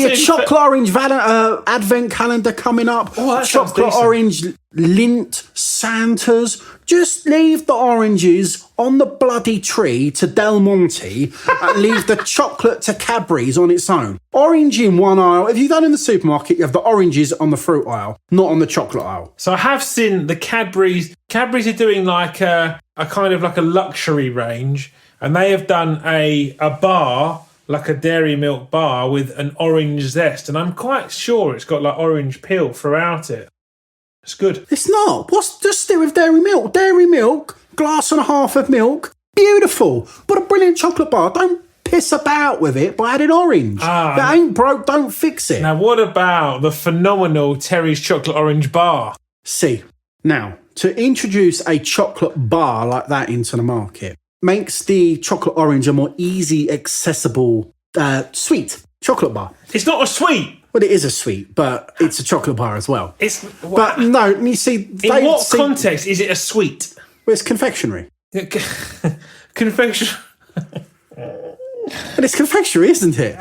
[SPEAKER 2] a chocolate orange advent calendar coming up.
[SPEAKER 1] Oh,
[SPEAKER 2] chocolate orange Lindt Santas. Just leave the oranges on the bloody tree to Del Monte and leave the chocolate to Cadbury's on its own. Orange in one aisle. If you've done in the supermarket, you have the oranges on the fruit aisle, not on the chocolate aisle.
[SPEAKER 1] So I have seen the Cadbury's. Cadbury's are doing like a kind of like a luxury range. And they have done a bar, like a dairy milk bar, with an orange zest. And I'm quite sure it's got like orange peel throughout it. It's good.
[SPEAKER 2] It's not. Just stick with dairy milk. Dairy milk, glass and a half of milk. Beautiful. But a brilliant chocolate bar. Don't piss about with it by adding orange. That ain't broke, don't fix it.
[SPEAKER 1] Now, what about the phenomenal Terry's chocolate orange bar?
[SPEAKER 2] See, now, to introduce a chocolate bar like that into the market makes the chocolate orange a more easy, accessible, sweet chocolate bar.
[SPEAKER 1] It's not a sweet.
[SPEAKER 2] Well, it is a sweet, but it's a chocolate bar as well.
[SPEAKER 1] But
[SPEAKER 2] no, you see...
[SPEAKER 1] In what context is it a sweet?
[SPEAKER 2] Well, it's confectionery.
[SPEAKER 1] Confectionery.
[SPEAKER 2] And it's confectionery, isn't it?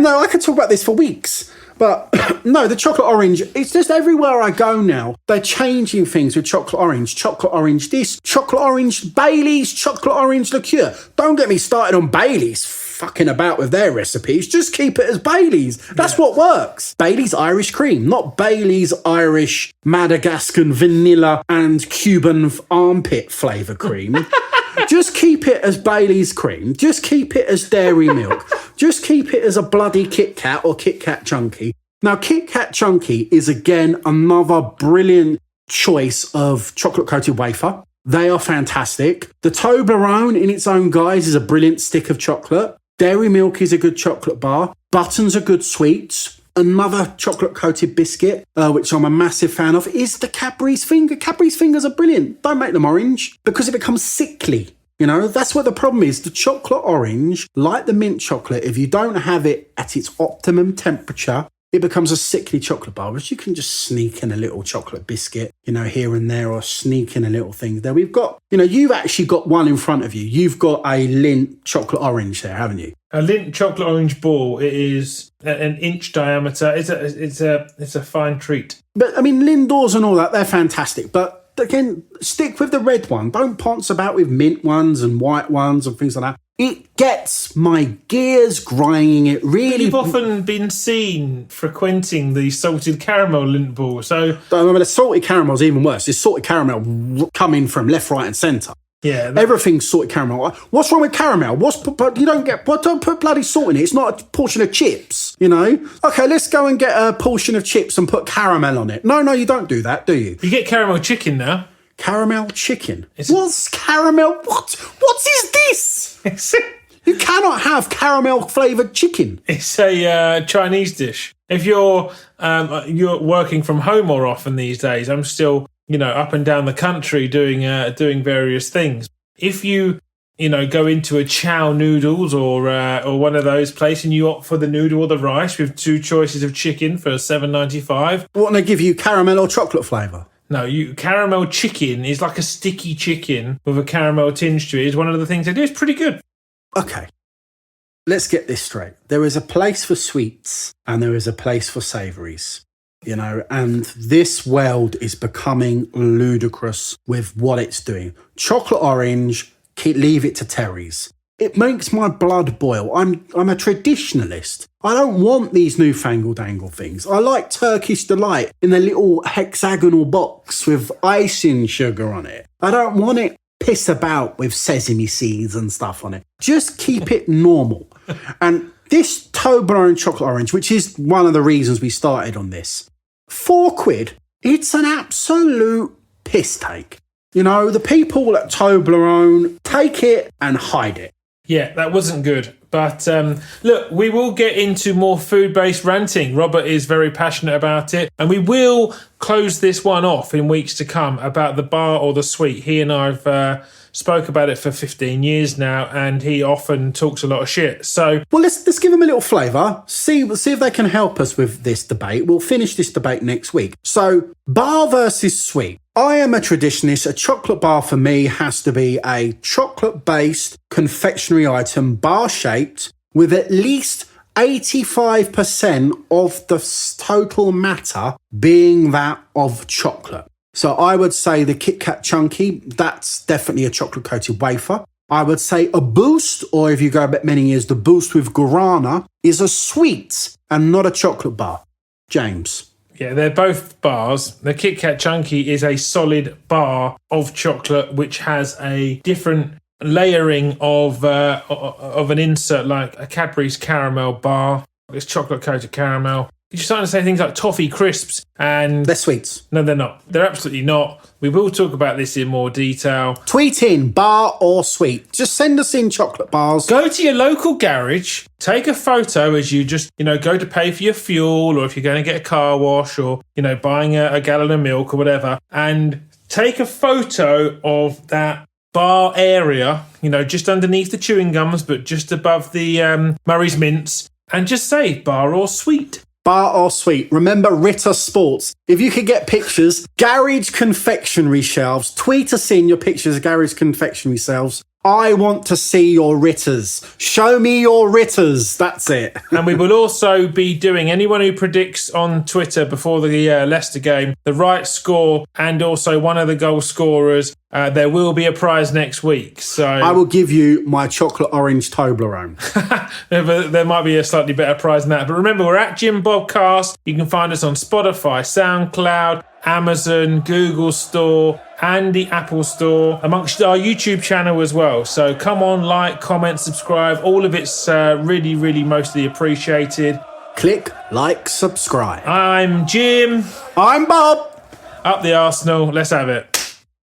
[SPEAKER 2] No, I could talk about this for weeks. But no, the chocolate orange, it's just everywhere I go now. They're changing things with chocolate orange this, chocolate orange Bailey's, chocolate orange liqueur. Don't get me started on Bailey's fucking about with their recipes. Just keep it as Bailey's. That's what works. Bailey's Irish cream, not Bailey's Irish Madagascan vanilla and Cuban armpit flavour cream. Just keep it as Bailey's cream. Just keep it as dairy milk. Just keep it as a bloody Kit Kat or Kit Kat Chunky. Now, Kit Kat Chunky is, again, another brilliant choice of chocolate-coated wafer. They are fantastic. The Toblerone, in its own guise, is a brilliant stick of chocolate. Dairy milk is a good chocolate bar. Buttons are good sweets. Another chocolate-coated biscuit, which I'm a massive fan of, is the Cadbury's Finger. Cadbury's Fingers are brilliant. Don't make them orange because it becomes sickly. You know, that's what the problem is. The chocolate orange, like the mint chocolate, if you don't have it at its optimum temperature, it becomes a sickly chocolate bar, which you can just sneak in a little chocolate biscuit, you know, here and there, or sneak in a little thing there. We've got, you know, you've actually got one in front of you. You've got a Lindt chocolate orange there, haven't you?
[SPEAKER 1] A Lindt chocolate orange ball. It is an inch diameter. It's a fine treat.
[SPEAKER 2] But I mean, Lindors and all that, they're fantastic. But again, stick with the red one. Don't ponce about with mint ones and white ones and things like that. It gets my gears grinding. It really...
[SPEAKER 1] You've often been seen frequenting the salted caramel Lindt ball, so...
[SPEAKER 2] I mean, the salted caramel's even worse. It's salted caramel coming from left, right and centre.
[SPEAKER 1] Yeah.
[SPEAKER 2] Everything's salted caramel. What's wrong with caramel? Don't put bloody salt in it. It's not a portion of chips, you know? Okay, let's go and get a portion of chips and put caramel on it. No, you don't do that, do you?
[SPEAKER 1] You get caramel chicken now.
[SPEAKER 2] Caramel chicken? What's caramel? What is this? You cannot have caramel flavoured chicken.
[SPEAKER 1] It's a Chinese dish. If you're working from home more often these days, I'm still, up and down the country doing various things. If you go into a chow noodles or one of those places and you opt for the noodle or the rice with 2 choices of chicken for $7.95.
[SPEAKER 2] What, they give you caramel or chocolate flavour?
[SPEAKER 1] No, caramel chicken is like a sticky chicken with a caramel tinge to it. Is one of the things they do. It's pretty good.
[SPEAKER 2] Okay, let's get this straight. There is a place for sweets and there is a place for savouries, and this world is becoming ludicrous with what it's doing. Chocolate orange, leave it to Terry's. It makes my blood boil. I'm a traditionalist. I don't want these newfangled angle things. I like Turkish Delight in a little hexagonal box with icing sugar on it. I don't want it piss about with sesame seeds and stuff on it. Just keep it normal. And this Toblerone chocolate orange, which is one of the reasons we started on this, £4, it's an absolute piss take. The people at Toblerone take it and hide it.
[SPEAKER 1] Yeah, that wasn't good. But look, we will get into more food-based ranting. Robert is very passionate about it. And we will close this one off in weeks to come about the bar or the sweet. He and I have spoke about it for 15 years now, and he often talks a lot of shit. So,
[SPEAKER 2] well, let's give him a little flavour. See if they can help us with this debate. We'll finish this debate next week. So, bar versus sweet. I am a traditionalist. A chocolate bar for me has to be a chocolate-based confectionery item, bar-shaped, with at least 85% of the total matter being that of chocolate. So I would say the Kit Kat Chunky, that's definitely a chocolate-coated wafer. I would say a Boost, or if you go back many years, the Boost with Guarana, is a sweet and not a chocolate bar. James.
[SPEAKER 1] Yeah, they're both bars. The Kit Kat Chunky is a solid bar of chocolate, which has a different layering of an insert, like a Cadbury's caramel bar. It's chocolate-coated caramel. You're starting to say things like toffee crisps, and
[SPEAKER 2] they're sweets.
[SPEAKER 1] No, they're not. They're absolutely not. We will talk about this in more detail.
[SPEAKER 2] Tweet in bar or sweet. Just send us in chocolate bars.
[SPEAKER 1] Go to your local garage, take a photo as you just, go to pay for your fuel, or if you're going to get a car wash, or, buying a gallon of milk or whatever, and take a photo of that bar area, just underneath the chewing gums, but just above the Murray's Mints, and just say bar or sweet.
[SPEAKER 2] Bar or sweet. Remember Ritter Sports. If you could get pictures, Garage Confectionery shelves. Tweet us in your pictures of Garage Confectionery shelves. I want to see your Ritters. Show me your Ritters. That's it.
[SPEAKER 1] And we will also be doing, anyone who predicts on Twitter before the Leicester game, the right score and also one of the goal scorers, there will be a prize next week. So
[SPEAKER 2] I will give you my chocolate orange Toblerone.
[SPEAKER 1] There might be a slightly better prize than that. But remember, we're at Jim Bobcast. You can find us on Spotify, SoundCloud, Amazon, Google Store, and the Apple Store, amongst our YouTube channel as well. So come on, like, comment, subscribe. All of it's really, really mostly appreciated.
[SPEAKER 2] Click, like, subscribe.
[SPEAKER 1] I'm Jim.
[SPEAKER 2] I'm Bob.
[SPEAKER 1] Up the Arsenal. Let's have it.